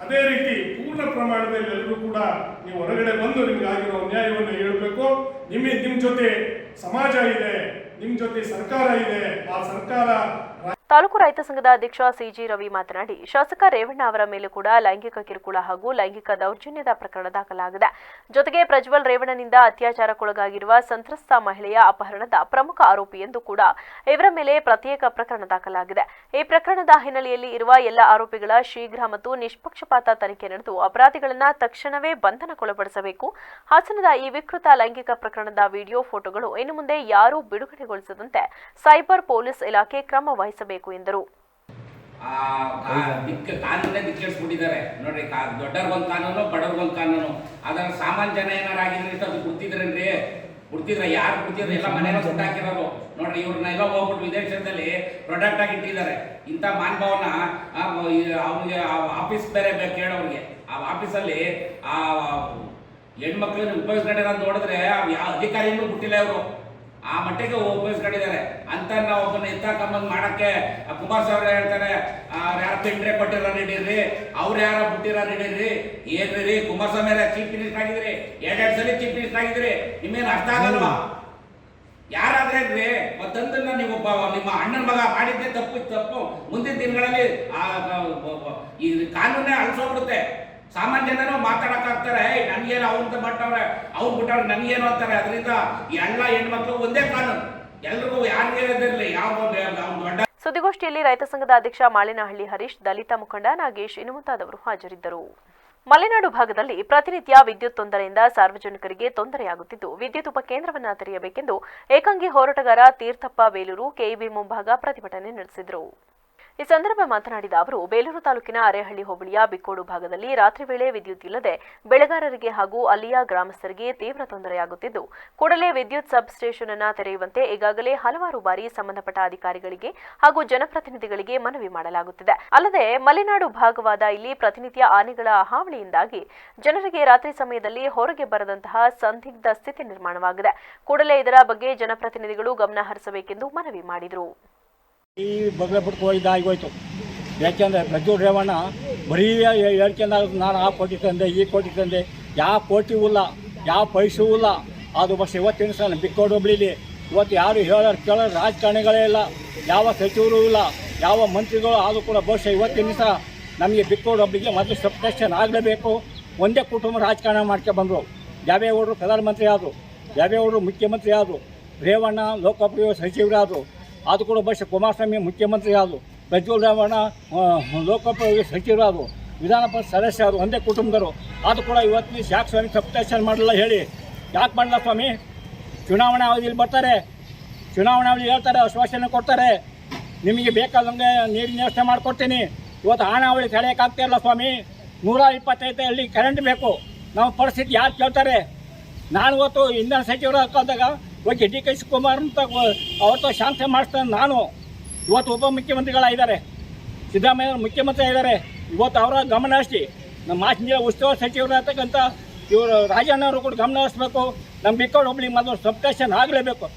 ಅದೇ ರೀತಿ ಪೂರ್ಣ ಪ್ರಮಾಣದಲ್ಲಿ ಎಲ್ಲರೂ ಕೂಡ ನೀವು ಹೊರಗಡೆ ಬಂದು ನಿಮ್ಗಾಗಿರೋ ನ್ಯಾಯವನ್ನು ಹೇಳಬೇಕು. ನಿಮ್ಮ ಜೊತೆ ಸಮಾಜ ಇದೆ, ನಿಮ್ಮ ಜೊತೆ ಸರ್ಕಾರ ಇದೆ. ಆ ಸರ್ಕಾರ ತಾಲೂಕು ರೈತ ಸಂಘದ ಅಧ್ಯಕ್ಷ ಸಿಜಿ ರವಿ ಮಾತನಾಡಿ, ಶಾಸಕ ರೇವಣ್ಣ ಅವರ ಮೇಲೂ ಕೂಡ ಲೈಂಗಿಕ ಕಿರುಕುಳ ಹಾಗೂ ಲೈಂಗಿಕ ದೌರ್ಜನ್ಯದ ಪ್ರಕರಣ ದಾಖಲಾಗಿದೆ. ಜೊತೆಗೆ ಪ್ರಜ್ವಲ್ ರೇವಣ್ಣನಿಂದ ಅತ್ಯಾಚಾರಕ್ಕೊಳಗಾಗಿರುವ ಸಂತ್ರಸ್ತ ಮಹಿಳೆಯ ಅಪಹರಣದ ಪ್ರಮುಖ ಆರೋಪಿ ಎಂದು ಕೂಡ ಇವರ ಮೇಲೆ ಪ್ರತ್ಯೇಕ ಪ್ರಕರಣ ದಾಖಲಾಗಿದೆ. ಈ ಪ್ರಕರಣದ ಹಿನ್ನೆಲೆಯಲ್ಲಿ ಇರುವ ಎಲ್ಲ ಆರೋಪಿಗಳ ಶೀಘ್ರ ಮತ್ತು ನಿಷ್ಪಕ್ಷಪಾತ ತನಿಖೆ ನಡೆದು ಅಪರಾಧಿಗಳನ್ನ ತಕ್ಷಣವೇ ಬಂಧನಕ್ಕೊಳಪಡಿಸಬೇಕು. ಹಾಸನದ ಈ ವಿಕೃತ ಲೈಂಗಿಕ ಪ್ರಕರಣದ ವಿಡಿಯೋ, ಫೋಟೋಗಳು ಇನ್ನು ಮುಂದೆ ಯಾರೂ ಬಿಡುಗಡೆಗೊಳಿಸದಂತೆ ಸೈಬರ್ ಪೊಲೀಸ್ ಇಲಾಖೆ ಕ್ರಮ ವಹಿಸಬೇಕು ಎಂದರು. ಕಾನೂನೇ ದಿಕ್ಕೇಳಿಸ್ಬಿಟ್ಟಿದ್ದಾರೆ ನೋಡ್ರಿ. ದೊಡ್ಡವ್ರಿಗೊಂದು ಕಾನೂನು, ಬಡವ್ರಿಗೊಂದು ಕಾನೂನು. ಅದರ ಸಾಮಾನ್ಯ ಜನ ಏನಾರಾಗಿದ್ರೆ ಇಷ್ಟೊಂದು ಬಿಡ್ತಿದ್ರೇನ್ರಿ? ಬಿಡ್ತಿದ್ರೆ ಯಾರು ಬಿಡ್ತಿದ್ರು? ಎಲ್ಲ ಮನೆಯಲ್ಲ ಸುಟ್ಟಾಕಿರೋರು ನೋಡ್ರಿ. ಇವ್ರನ್ನ ಎಲ್ಲ ಹೋಗ್ಬಿಟ್ಟು ವಿದೇಶದಲ್ಲಿ ಪ್ರೊಡಕ್ಟ್ ಆಗಿ ಇಟ್ಟಿದ್ದಾರೆ. ಇಂಥ ಮಾನವನ ಅವ್ರಿಗೆ ಆಫೀಸ್ ಬೇರೆ ಬೇಕು ಕೇಳೋರಿಗೆ. ಆ ಆಫೀಸಲ್ಲಿ ಆ ಹೆಣ್ಮಕ್ಳನ್ನ ಉಪಯೋಗಿಸ್ಕೊಂಡಿರೋ ನೋಡಿದ್ರೆ ಯಾವ ಅಧಿಕಾರಿನೂ ಬಿಟ್ಟಿಲ್ಲ ಇವರು. ಆ ಮಟ್ಟಿಗೆ ಉಪಯೋಗಿಸ್ಕೊಂಡಿದ್ದಾರೆ ಅಂತ. ನಾವು ಒಬ್ಬನ ಎತ್ತಾಕೊಂಬಂದು ಮಾಡಕ್ಕೆ ಕುಮಾರಸ್ವಾಮಿ ಹೇಳ್ತಾರೆ, ಯಾರು ಪೆಂಡ್ರೆ ಕೊಟ್ಟಿರೋ ನಡೀರಿ, ಅವ್ರು ಯಾರ ಬಿಟ್ಟಿರೋ ನಡೀರಿ. ಏನ್ರಿ ಕುಮಾರಸ್ವಾಮಿ ಚೀಫ್ ಮಿನಿಸ್ಟರ್ ಆಗಿದ್ರಿ, 2 ಸಲ ಚೀಫ್ ಮಿನಿಸ್ಟರ್ ಆಗಿದ್ರಿ, ನಿಮ್ಮೇನು ಅರ್ಥ ಆಗಲ್ವಾ? ಯಾರಾದ್ರೇನ್ರಿ ಮತ್ತೊಂದನ್ನ ನೀವು ನಿಮ್ಮ ಅಣ್ಣನ ಮಗ ಮಾಡಿದ್ದೆ ತಪ್ಪು. ಮುಂದಿನ ದಿನಗಳಲ್ಲಿ ಈ ಕಾನೂನೇ ಅಳಿಸೋಗ್ಬಿಡುತ್ತೆ. ಸಾಮಾನ್ಯ ಜನರು ಮಾತಾಡಕ್ಕಾಗ್ತಾರೆ, ನನ್ಗೇನು ಅವ್ರಂತ ಮಾಡ್ತವ್ರೆ, ಅವ್ರು ಬಿಟ್ಟವ್ರೆ ನನ್ಗೇನು ಅಂತಾರೆ. ಅದರಿಂದ ಎಲ್ಲ ಹೆಣ್ಮಕ್ಳು ಒಂದೇ ಕಾನೂನು, ಎಲ್ರಿಗೂ ಯಾರಿಗಿರದಿರಲಿ. ಯಾವ ದೊಡ್ಡ ಸುದ್ದಿಗೋಷ್ಠಿಯಲ್ಲಿ ರೈತ ಸಂಘದ ಅಧ್ಯಕ್ಷ ಮಾಳಿನಹಳ್ಳಿ ಹರೀಶ್, ದಲಿತ ಮುಖಂಡ ನಾಗೇಶ್ ಇನ್ನು ಮುಂತಾದವರು ಹಾಜರಿದ್ದರು. ಮಲೆನಾಡು ಭಾಗದಲ್ಲಿ ಪ್ರತಿನಿತ್ಯ ವಿದ್ಯುತ್ ತೊಂದರೆಯಿಂದ ಸಾರ್ವಜನಿಕರಿಗೆ ತೊಂದರೆಯಾಗುತ್ತಿದ್ದು, ವಿದ್ಯುತ್ ಉಪಕೇಂದ್ರವನ್ನು ತೆರೆಯಬೇಕೆಂದು ಏಕಾಂಗಿ ಹೋರಾಟಗಾರ ತೀರ್ಥಪ್ಪ ಬೇಲೂರು ಕೆಇಬಿ ಮುಂಭಾಗ ಪ್ರತಿಭಟನೆ ನಡೆಸಿದರು. ಈ ಸಂದರ್ಭ ಮಾತನಾಡಿದ ಅವರು, ಬೇಲೂರು ತಾಲೂಕಿನ ಅರೇಹಳ್ಳಿ ಹೋಬಳಿಯ ಬಿಕ್ಕೋಡು ಭಾಗದಲ್ಲಿ ರಾತ್ರಿ ವೇಳೆ ವಿದ್ಯುತ್ ಇಲ್ಲದೆ ಬೆಳೆಗಾರರಿಗೆ ಹಾಗೂ ಅಲ್ಲಿಯ ಗ್ರಾಮಸ್ಥರಿಗೆ ತೀವ್ರ ತೊಂದರೆಯಾಗುತ್ತಿದ್ದು, ಕೂಡಲೇ ವಿದ್ಯುತ್ ಸಬ್ ಸ್ಟೇಷನ್ ಅನ್ನು ತೆರೆಯುವಂತೆ ಈಗಾಗಲೇ ಹಲವಾರು ಬಾರಿ ಸಂಬಂಧಪಟ್ಟ ಅಧಿಕಾರಿಗಳಿಗೆ ಹಾಗೂ ಜನಪ್ರತಿನಿಧಿಗಳಿಗೆ ಮನವಿ ಮಾಡಲಾಗುತ್ತಿದೆ. ಅಲ್ಲದೆ ಮಲೆನಾಡು ಭಾಗವಾದ ಇಲ್ಲಿ ಪ್ರತಿನಿತ್ಯ ಆನೆಗಳ ಹಾವಳಿಯಿಂದಾಗಿ ಜನರಿಗೆ ರಾತ್ರಿ ಸಮಯದಲ್ಲಿ ಹೊರಗೆ ಬರದಂತಹ ಸಂದಿಗ್ಧ ಸ್ಥಿತಿ ನಿರ್ಮಾಣವಾಗಿದೆ. ಕೂಡಲೇ ಇದರ ಬಗ್ಗೆ ಜನಪ್ರತಿನಿಧಿಗಳು ಗಮನ ಹರಿಸಬೇಕೆಂದು ಮನವಿ ಮಾಡಿದರು. ಈ ಬಗಲ ಬಿಟ್ಟು ಇದಾಗೋಯ್ತು. ಯಾಕೆಂದರೆ ಪ್ರಜ್ವಲ್ ರೇವಣ್ಣ ಬರೀ ಹೇಳ್ಕೊಂಡ ನಾನು ಆ ಕೋಟಿ ತಂದೆ, ಈ ಕೋಟಿ ತಂದೆ, ಯಾವ ಕೋಟಿಗೂ ಇಲ್ಲ, ಯಾವ ಪೈಸೆಗೂ ಇಲ್ಲ. ಅದು ಬಸ್ ಇವತ್ತಿನ ಸಲ ಬಿಕ್ಕೋಡು ಹೋಬಳಿಲಿ ಇವತ್ತು ಯಾರು ಹೇಳೋರು ಕೇಳೋರು ರಾಜಕಾರಣಿಗಳೇ ಇಲ್ಲ, ಯಾವ ಸಚಿವರು ಇಲ್ಲ, ಯಾವ ಮಂತ್ರಿಗಳು. ಆದರೂ ಕೂಡ ಬಹುಶಃ ಇವತ್ತಿನ ದಿವಸ ನಮಗೆ ಬಿಕ್ಕೋಡು ಹೋಬಳಿಗೆ ಮೊದಲು ಸಬ್ಸ್ಟೇಷನ್ ಆಗಲೇಬೇಕು. ಒಂದೇ ಕುಟುಂಬ ರಾಜಕಾರಣ ಮಾಡ್ಕೊಂಡು ದೇವೇಗೌಡರು ಪ್ರಧಾನಮಂತ್ರಿ ಆದರು, ದೇವೇಗೌಡರು ಮುಖ್ಯಮಂತ್ರಿ ಆದರು, ರೇವಣ್ಣ ಲೋಕೋಪಯೋಗಿ ಸಚಿವರಾದರು. ಅದು ಕೂಡ ಬಹುಶಃ ಕುಮಾರಸ್ವಾಮಿ ಮುಖ್ಯಮಂತ್ರಿ ಆದರು, ಪ್ರಜ್ವಲ್ ರೇವಣ್ಣ ಲೋಕೋಪಯೋಗಿ ಸಚಿವರಾದರು, ವಿಧಾನ ಪರಿಷತ್ ಸದಸ್ಯರು, ಒಂದೇ ಕುಟುಂಬದವರು. ಅದು ಕೂಡ ಇವತ್ತಿನ ಯಾಕೆ ಸ್ವಾಮಿ ಸಬ್ಸ್ಟೇಷನ್ ಮಾಡಲ್ಲ ಹೇಳಿ? ಯಾಕೆ ಮಾಡಲ್ಲ ಸ್ವಾಮಿ? ಚುನಾವಣಾ ಅವಧಿಯಲ್ಲಿ ಬರ್ತಾರೆ, ಚುನಾವಣಾ ಅವಧಿ ಹೇಳ್ತಾರೆ, ಆಶ್ವಾಸನೆ ಕೊಡ್ತಾರೆ, ನಿಮಗೆ ಬೇಕಾದಂಗೆ ನೀರಿನ ವ್ಯವಸ್ಥೆ ಮಾಡಿಕೊಡ್ತೀನಿ. ಇವತ್ತು ಹಣ ಅವಳಿ ತಡೆಯೋಕ್ಕಾಗ್ತಾಯಿಲ್ಲ ಸ್ವಾಮಿ. 125 ಹಳ್ಳಿ ಕರೆಂಟ್ ಬೇಕು. ನಮ್ಮ ಪರಿಸ್ಥಿತಿ ಯಾರು ಕೇಳ್ತಾರೆ? ನಾನು ಇವತ್ತು ಇಂಧನ ಸಚಿವರು ಹಾಕಿದಾಗ ಹೋಗಿ ಡಿ ಕೆ ಶಿವಕುಮಾರ್ ಅಂತ ಅವತ್ತು ಶಾಂತಿ ಮಾಡಿಸ್ತಾನೆ. ನಾನು ಇವತ್ತು ಉಪಮುಖ್ಯಮಂತ್ರಿಗಳಾಗಿದ್ದಾರೆ, ಸಿದ್ದರಾಮಯ್ಯ ಮುಖ್ಯಮಂತ್ರಿ ಆಗಿದ್ದಾರೆ. ಇವತ್ತು ಅವರ ಗಮನ ಹರಿಸಿ ನಮ್ಮ ಮಾಚಿನ ಉಸ್ತುವಾರಿ ಸಚಿವರು ಅಂತಕ್ಕಂಥ ಇವರು ರಾಜಣ್ಣವರು ಕೂಡ ಗಮನ ಹರಿಸಬೇಕು. ನಮ್ಮ ಬಿಕ್ಕೋಡು ಹೋಬಳಿ ಮೊದಲು ಸಬ್ಸ್ಟೇಷನ್ ಆಗಲೇಬೇಕು.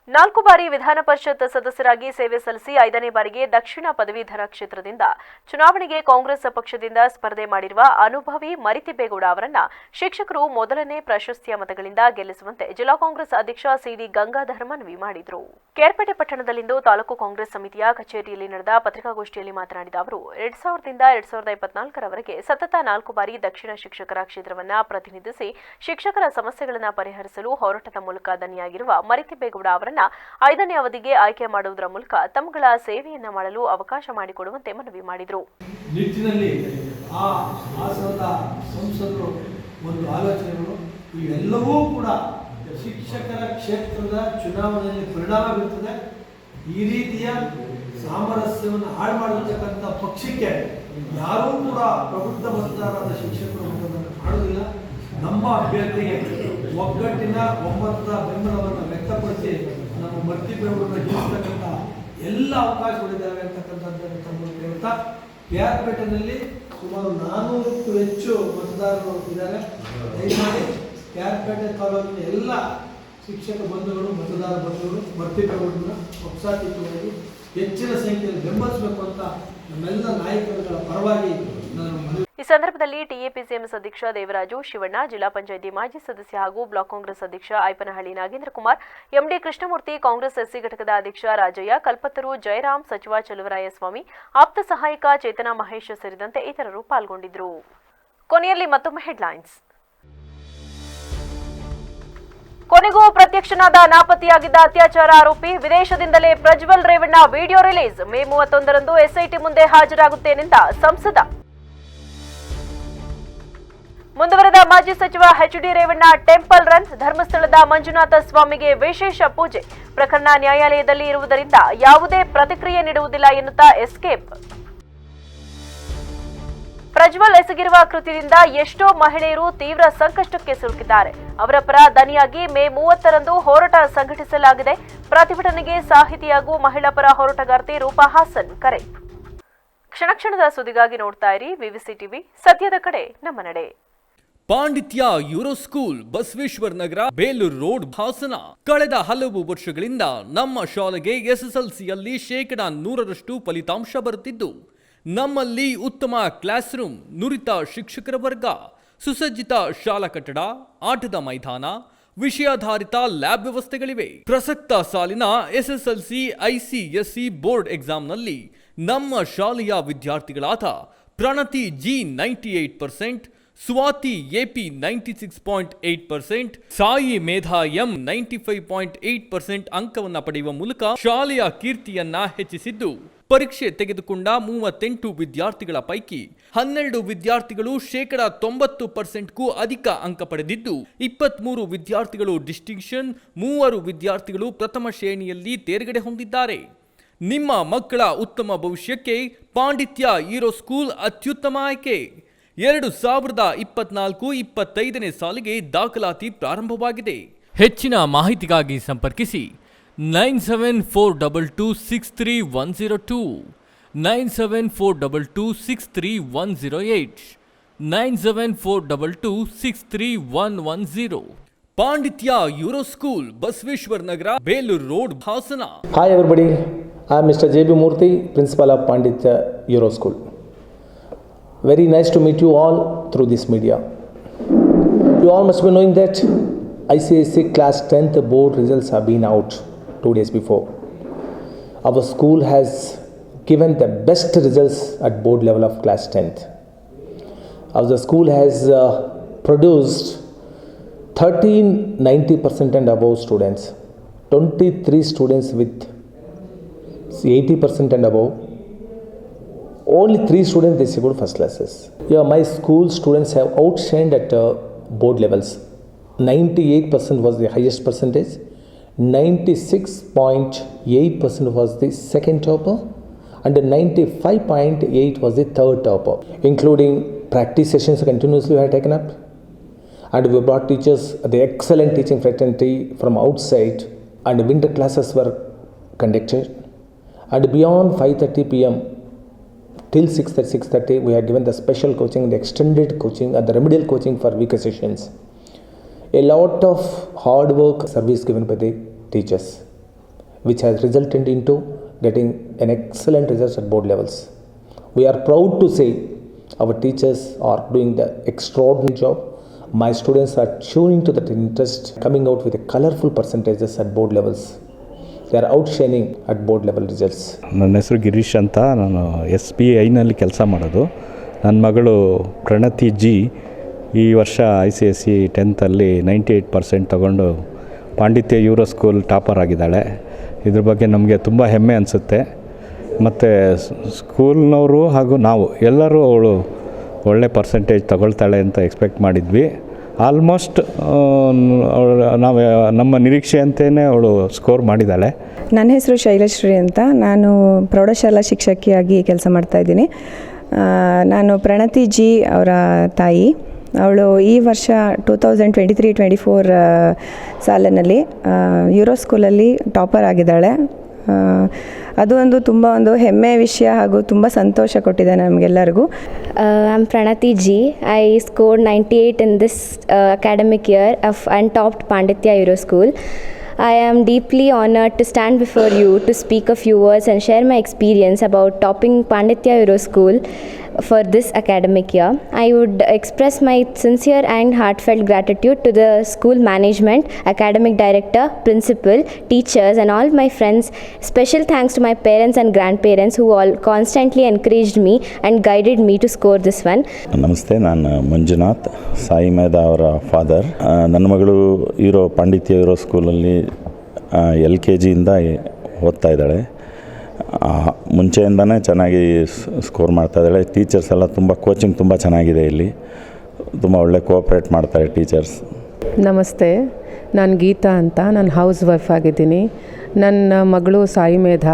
4 ಬಾರಿ ವಿಧಾನ ಪರಿಷತ್ ಸದಸ್ಯರಾಗಿ ಸೇವೆ ಸಲ್ಲಿಸಿ 5ನೇ ಬಾರಿಗೆ ದಕ್ಷಿಣ ಪದವೀಧರ ಕ್ಷೇತ್ರದಿಂದ ಚುನಾವಣೆಗೆ ಕಾಂಗ್ರೆಸ್ ಪಕ್ಷದಿಂದ ಸ್ಪರ್ಧೆ ಮಾಡಿರುವ ಅನುಭವಿ ಮರಿತಿಬ್ಬೇಗೌಡ ಅವರನ್ನ ಶಿಕ್ಷಕರು ಮೊದಲನೇ ಪ್ರಶಸ್ತಿಯ ಮತಗಳಿಂದ ಗೆಲ್ಲಿಸುವಂತೆ ಜಿಲ್ಲಾ ಕಾಂಗ್ರೆಸ್ ಅಧ್ಯಕ್ಷ ಸಿಡಿ ಗಂಗಾಧರ್ ಮನವಿ ಮಾಡಿದರು. ಕೇರ್ಪೇಟೆ ಪಟ್ಟಣದಲ್ಲಿಂದು ತಾಲೂಕು ಕಾಂಗ್ರೆಸ್ ಸಮಿತಿಯ ಕಚೇರಿಯಲ್ಲಿ ನಡೆದ ಪತ್ರಿಕಾಗೋಷ್ಠಿಯಲ್ಲಿ ಮಾತನಾಡಿದ ಅವರು, 2000ರಿಂದ 2024ರವರೆಗೆ ಸತತ 4 ಬಾರಿ ದಕ್ಷಿಣ ಶಿಕ್ಷಕರ ಕ್ಷೇತ್ರವನ್ನು ಪ್ರತಿನಿಧಿಸಿ ಶಿಕ್ಷಕರ ಸಮಸ್ಯೆಗಳನ್ನು ಪರಿಹರಿಸಲು ಹೋರಾಟದ ಮೂಲಕ ದನಿಯಾಗಿರುವ ಮರಿತಿಬ್ಬೇಗೌಡ ಅವರನ್ನು 5ನೇ ಅವಧಿಗೆ ಆಯ್ಕೆ ಮಾಡುವುದರ ಮೂಲಕ ತಮ್ಮಗಳ ಸೇವೆಯನ್ನ ಮಾಡಲು ಅವಕಾಶ ಮಾಡಿಕೊಡುವಂತೆ ಮನವಿ ಮಾಡಿದರು. ನಿಟ್ಟಿನಲ್ಲಿ ಆ ಸಂಸದರು ಒಂದು ಆಲೋಚನೆಗಳು ಇವೆಲ್ಲವೂ ಕೂಡ ಶಿಕ್ಷಕರ ಕ್ಷೇತ್ರದ ಚುನಾವಣೆಯಲ್ಲಿ ಪರಿಣಾಮ ಬೀರುತ್ತದೆ. ಈ ರೀತಿಯ ಸಾಮರಸ್ಯವನ್ನು ಹಾಳು ಮಾಡಿರ್ತಕ್ಕಂಥ ಪಕ್ಷಕ್ಕೆ ಯಾರೂ ಕೂಡ ಪ್ರಬುದ್ಧ ಮತದಾರರಾದ ಶಿಕ್ಷಕರು ಮತದಾನ ಮಾಡುವುದಿಲ್ಲ. ನಮ್ಮ ಅಭ್ಯರ್ಥಿಗೆ ಒಗ್ಗಟ್ಟಿನ ಒಮ್ಮತದ ಬೆಂಬಲವನ್ನು ವ್ಯಕ್ತಪಡಿಸಿ ನಮ್ಮ ಮರ್ತಿ ಬೆಂಬಲವನ್ನು ಗೆಲ್ಲಿಸ್ತಕ್ಕಂಥ ಎಲ್ಲ ಅವಕಾಶಗಳಿದ್ದಾವೆ ಅಂತಕ್ಕಂಥದ್ದನ್ನು ತಮ್ಮ ಹೇಳ್ತಾ KR-ಪೇಟೆಯಲ್ಲಿ ಸುಮಾರು 400ಕ್ಕೂ ಹೆಚ್ಚು ಮತದಾರರು ಇದ್ದಾರೆ. ದಯಮಾಡಿ KR-ಪೇಟೆ ತಾಲೂಕಿನ ಎಲ್ಲ ಶಿಕ್ಷಕ ಬಂಧುಗಳು ಮತದಾರ ಬಂಧುಗಳು ಮರ್ತಿ ಬೆಂಬಲವನ್ನು ಪಕ್ಷಾತೀತವಾಗಿ ಹೆಚ್ಚಿನ ಸಂಖ್ಯೆಯಲ್ಲಿ ಬೆಂಬಲಿಸಬೇಕು ಅಂತ ನಮ್ಮೆಲ್ಲ ನಾಯಕರುಗಳ ಪರವಾಗಿ ನಾನು ಈ ಸಂದರ್ಭದಲ್ಲಿ ಟಿಎಪಿಸಿಎಂಎಸ್ ಅಧ್ಯಕ್ಷ ದೇವರಾಜು ಶಿವಣ್ಣ, ಜಿಲ್ಲಾ ಪಂಚಾಯಿತಿ ಮಾಜಿ ಸದಸ್ಯ ಹಾಗೂ ಬ್ಲಾಕ್ ಕಾಂಗ್ರೆಸ್ ಅಧ್ಯಕ್ಷ ಐಪನಹಳ್ಳಿ ನಾಗೇಂದ್ರ ಕುಮಾರ್, ಎಂಡಿ ಕೃಷ್ಣಮೂರ್ತಿ, ಕಾಂಗ್ರೆಸ್ ಎಸ್ಸಿ ಘಟಕದ ಅಧ್ಯಕ್ಷ ರಾಜಯ್ಯ, ಕಲ್ಪತರು ಜಯರಾಮ್, ಸಚಿವ ಚಲುವರಾಯಸ್ವಾಮಿ, ಆಪ್ತ ಸಹಾಯಕ ಚೇತನ ಮಹೇಶ್ ಸೇರಿದಂತೆ ಇತರರು ಪಾಲ್ಗೊಂಡಿದ್ದರು. ಕೊನೆಯಲ್ಲಿ ಮತ್ತೊಮ್ಮೆ ಹೆಡ್ಲೈನ್ಸ್. ಕೊನೆಗೂ ಪ್ರತ್ಯಕ್ಷನಾದ ನಾಪತ್ತೆಯಾಗಿದ್ದ ಅತ್ಯಾಚಾರ ಆರೋಪಿ, ವಿದೇಶದಿಂದಲೇ Prajwal Revanna video release. May 31ರಂದು ಎಸ್ಐಟಿ ಮುಂದೆ ಹಾಜರಾಗುತ್ತೇನೆಂದ ಸಂಸದ. ಮುಂದುವರೆದ ಮಾಜಿ ಸಚಿವ ಎಚ್.ಡಿ. ರೇವಣ್ಣ ಟೆಂಪಲ್ ರನ್, ಧರ್ಮಸ್ಥಳದ ಮಂಜುನಾಥ ಸ್ವಾಮಿಗೆ ವಿಶೇಷ ಪೂಜೆ. ಪ್ರಕರಣ ನ್ಯಾಯಾಲಯದಲ್ಲಿ ಇರುವುದರಿಂದ ಯಾವುದೇ ಪ್ರತಿಕ್ರಿಯೆ ನೀಡುವುದಿಲ್ಲ ಎನ್ನುತ್ತಾ ಎಸ್ಕೇಪ್. ಪ್ರಜ್ವಲ್ ಎಸಗಿರುವ ಕೃತ್ಯದಿಂದ ಎಷ್ಟೋ ಮಹಿಳೆಯರು ತೀವ್ರ ಸಂಕಷ್ಟಕ್ಕೆ ಸಿಲುಕಿದ್ದಾರೆ. ಅವರ ಪರ ದನಿಯಾಗಿ ಮೇ 30ರಂದು ಹೋರಾಟ ಸಂಘಟಿಸಲಾಗಿದೆ. ಪ್ರತಿಭಟನೆಗೆ ಸಾಹಿತಿ ಹಾಗೂ ಮಹಿಳಾ ಪರ ಹೋರಾಟಗಾರ್ತಿ ರೂಪಾ ಹಾಸನ್ ಕರೆ. ಕ್ಷಣ ಸುದ್ದಿಗಾಗಿ ನೋಡ್ತಾ ಇರಿ ವಿವಿಸಿ ಟಿವಿ, ಸದ್ಯದ ಕಡೆ ನಮ್ಮ ನಡೆ. ಪಾಂಡಿತ್ಯ euro school, Basaveshwara Nagar, Belur road, Hassan. ಕಳೆದ ಹಲವು ವರ್ಷಗಳಿಂದ ನಮ್ಮ ಶಾಲೆಗೆ SSLCಯಲ್ಲಿ 100% ಫಲಿತಾಂಶ ಬರುತ್ತಿದ್ದು, ನಮ್ಮಲ್ಲಿ ಉತ್ತಮ ಕ್ಲಾಸ್ ರೂಮ್, ನುರಿತ ಶಿಕ್ಷಕರ ವರ್ಗ, ಸುಸಜ್ಜಿತ ಶಾಲಾ ಕಟ್ಟಡ, ಆಟದ ಮೈದಾನ, ವಿಷಯಾಧಾರಿತ ಲ್ಯಾಬ್ ವ್ಯವಸ್ಥೆಗಳಿವೆ. ಪ್ರಸಕ್ತ ಸಾಲಿನ SSLC ICSE ಬೋರ್ಡ್ ಎಕ್ಸಾಮ್ನಲ್ಲಿ ನಮ್ಮ ಶಾಲೆಯ ವಿದ್ಯಾರ್ಥಿಗಳಾದ ಪ್ರಣತಿ G 98%, ಸ್ವಾತಿ AP 96.8%, ಸಾಯಿ ಮೇಧಾ M 95.8% ಅಂಕವನ್ನು ಪಡೆಯುವ ಮೂಲಕ ಶಾಲೆಯ ಕೀರ್ತಿಯನ್ನ ಹೆಚ್ಚಿಸಿದ್ದು, ಪರೀಕ್ಷೆ ತೆಗೆದುಕೊಂಡ 38 ವಿದ್ಯಾರ್ಥಿಗಳ ಪೈಕಿ 12 ವಿದ್ಯಾರ್ಥಿಗಳು 90%ಕ್ಕೂ ಅಧಿಕ ಅಂಕ ಪಡೆದಿದ್ದು, 23 ವಿದ್ಯಾರ್ಥಿಗಳು ಡಿಸ್ಟಿಂಕ್ಷನ್, 3 ವಿದ್ಯಾರ್ಥಿಗಳು ಪ್ರಥಮ ಶ್ರೇಣಿಯಲ್ಲಿ ತೇರ್ಗಡೆ ಹೊಂದಿದ್ದಾರೆ. ನಿಮ್ಮ ಮಕ್ಕಳ ಉತ್ತಮ ಭವಿಷ್ಯಕ್ಕೆ ಪಾಂಡಿತ್ಯ ಯೂರೋ ಸ್ಕೂಲ್ ಅತ್ಯುತ್ತಮ ಆಯ್ಕೆ. 2024-25ನೇ ಸಾಲಿಗೆ ದಾಖಲಾತಿ ಪ್ರಾರಂಭವಾಗಿದೆ. ಹೆಚ್ಚಿನ ಮಾಹಿತಿಗಾಗಿ ಸಂಪರ್ಕಿಸಿ 9742263102, 9742263108, 9742263110. ಪಾಂಡಿತ್ಯ euro school, Basaveshwara Nagar, Belur road, Hassan. Hi everybody, I am Mr. J.B. Murthy, Principal of Panditya Euro School. Very nice to meet you all through this media. You all must be knowing that ICSE Class 10th board results have been out 2 days before. Our school has given the best results at board level of Class 10th. Our school has produced 13 90% and above students, 23 students with 80% and above. Only 3 students they scored first classes. Yeah, my school students have outshined at board levels. 98% was the highest percentage. 96.8% was the second topper, and 95.8 was the third topper. Including practice sessions continuously we have taken up, and we brought teachers, the excellent teaching fraternity from outside, and winter classes were conducted. And beyond 5:30 p.m. till 6:30 we have given the special coaching, the extended coaching and the remedial coaching for weaker sessions. A lot of hard work service given by the teachers, which has resulted into getting an excellent results at board levels. We are proud to say our teachers are doing the extraordinary job. My students are tuning to that interest, coming out with a colorful percentages at board levels. They are outshining at board level results. ನನ್ನ ಹೆಸರು ಗಿರೀಶ್ ಅಂತ, ನಾನು SBIನಲ್ಲಿ ಕೆಲಸ ಮಾಡೋದು. ನನ್ನ ಮಗಳು ಪ್ರಣತಿ G ಈ ವರ್ಷ ICSE 10th 98% ತಗೊಂಡು ಪಾಂಡಿತ್ಯ ಯೂರೋ ಸ್ಕೂಲ್ ಟಾಪರ್ ಆಗಿದ್ದಾಳೆ. ಇದ್ರ ಬಗ್ಗೆ ನಮಗೆ ತುಂಬ ಹೆಮ್ಮೆ ಅನಿಸುತ್ತೆ. ಮತ್ತು ಸ್ಕೂಲ್ನವರು ಹಾಗೂ ನಾವು ಎಲ್ಲರೂ ಅವಳು ಒಳ್ಳೆ ಪರ್ಸೆಂಟೇಜ್ ತಗೊಳ್ತಾಳೆ ಅಂತ ಎಕ್ಸ್ಪೆಕ್ಟ್ ಮಾಡಿದ್ವಿ. ಆಲ್ಮೋಸ್ಟ್ ನಾವು ನಮ್ಮ ನಿರೀಕ್ಷೆಯಂತೆಯೇ ಅವಳು ಸ್ಕೋರ್ ಮಾಡಿದ್ದಾಳೆ. ನನ್ನ ಹೆಸರು ಶೈಲಶ್ರೀ ಅಂತ. ನಾನು ಪ್ರೌಢಶಾಲಾ ಶಿಕ್ಷಕಿಯಾಗಿ ಕೆಲಸ ಮಾಡ್ತಾಯಿದ್ದೀನಿ. ನಾನು ಪ್ರಣತಿ ಜಿ ಅವರ ತಾಯಿ. ಅವಳು ಈ ವರ್ಷ 2023-24 ಸಾಲಿನಲ್ಲಿ ಯೂರೋ ಸ್ಕೂಲಲ್ಲಿ ಟಾಪರ್ ಆಗಿದ್ದಾಳೆ. ಅದು ಒಂದು ತುಂಬ ಒಂದು ಹೆಮ್ಮೆಯ ವಿಷಯ ಹಾಗೂ ತುಂಬ ಸಂತೋಷ ಕೊಟ್ಟಿದೆ ನಮಗೆಲ್ಲರಿಗೂ. I am Pranati G. I scored 98 in this academic year and topped Panditya Euro School. I am deeply honored to stand before you to speak a few words and share my experience about topping Panditya Euro School for this academic year. I would express my sincere and heartfelt gratitude to the school management, academic director, principal, teachers and all my friends. Special thanks to my parents and grandparents who all constantly encouraged me and guided me to score this one. ನಮಸ್ತೆ, ನಾನು ಮಂಜುನಾಥ್, ಸಾಯಿ ಮೇಧ ಅವರ father. ನನ್ನ ಮಗಳು ಪಾಂಡಿತ್ಯ euro ಸ್ಕೂಲಲ್ಲಿ LKGಯಿಂದ ಓದ್ತಾ ಇದ್ದಾಳೆ. ಮುಂಚೆಯಿಂದನೇ ಚೆನ್ನಾಗಿ ಸ್ಕೋರ್ ಮಾಡ್ತಾಯಿದ್ದಾಳೆ. ಟೀಚರ್ಸ್ ಎಲ್ಲ ತುಂಬ ಕೋಚಿಂಗ್ ತುಂಬ ಚೆನ್ನಾಗಿದೆ. ಇಲ್ಲಿ ತುಂಬ ಒಳ್ಳೆ ಕೋಆಪ್ರೇಟ್ ಮಾಡ್ತಾರೆ ಟೀಚರ್ಸ್. ನಮಸ್ತೆ, ನಾನು ಗೀತಾ ಅಂತ. ನಾನು ಹೌಸ್ ವೈಫ್ ಆಗಿದ್ದೀನಿ. ನನ್ನ ಮಗಳು ಸಾಯಿ ಮೇಧ,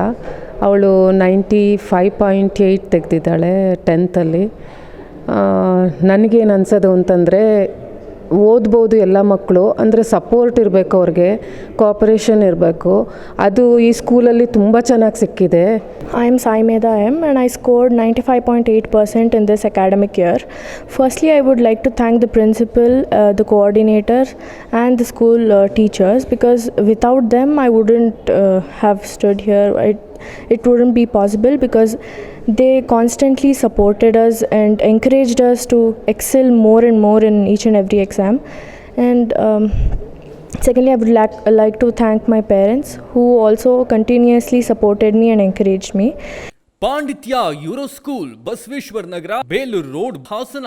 ಅವಳು 95.8 ತೆಗೆದಿದ್ದಾಳೆ 10th. ನನಗೇನು ಅನ್ಸೋದು ಅಂತಂದರೆ, ಓದ್ಬೋದು ಎಲ್ಲ ಮಕ್ಕಳು, ಅಂದರೆ ಸಪೋರ್ಟ್ ಇರಬೇಕು, ಅವ್ರಿಗೆ ಕೋಆಪರೇಷನ್ ಇರಬೇಕು. ಅದು ಈ ಸ್ಕೂಲಲ್ಲಿ ತುಂಬ ಚೆನ್ನಾಗಿ ಸಿಕ್ಕಿದೆ. I am Sai Medha M and I scored 95.8% in this academic year. Firstly, I would like to thank the principal, the coordinator and the school teachers, because without them I wouldn't have stood here. It wouldn't be possible because they constantly supported us and encouraged us to excel more and more in each and every exam. And secondly, I would like to thank my parents who also continuously supported me and encouraged me. ಪಾಂಡಿತ್ಯ euro school, Basaveshwara Nagar, Belur road, Hassan.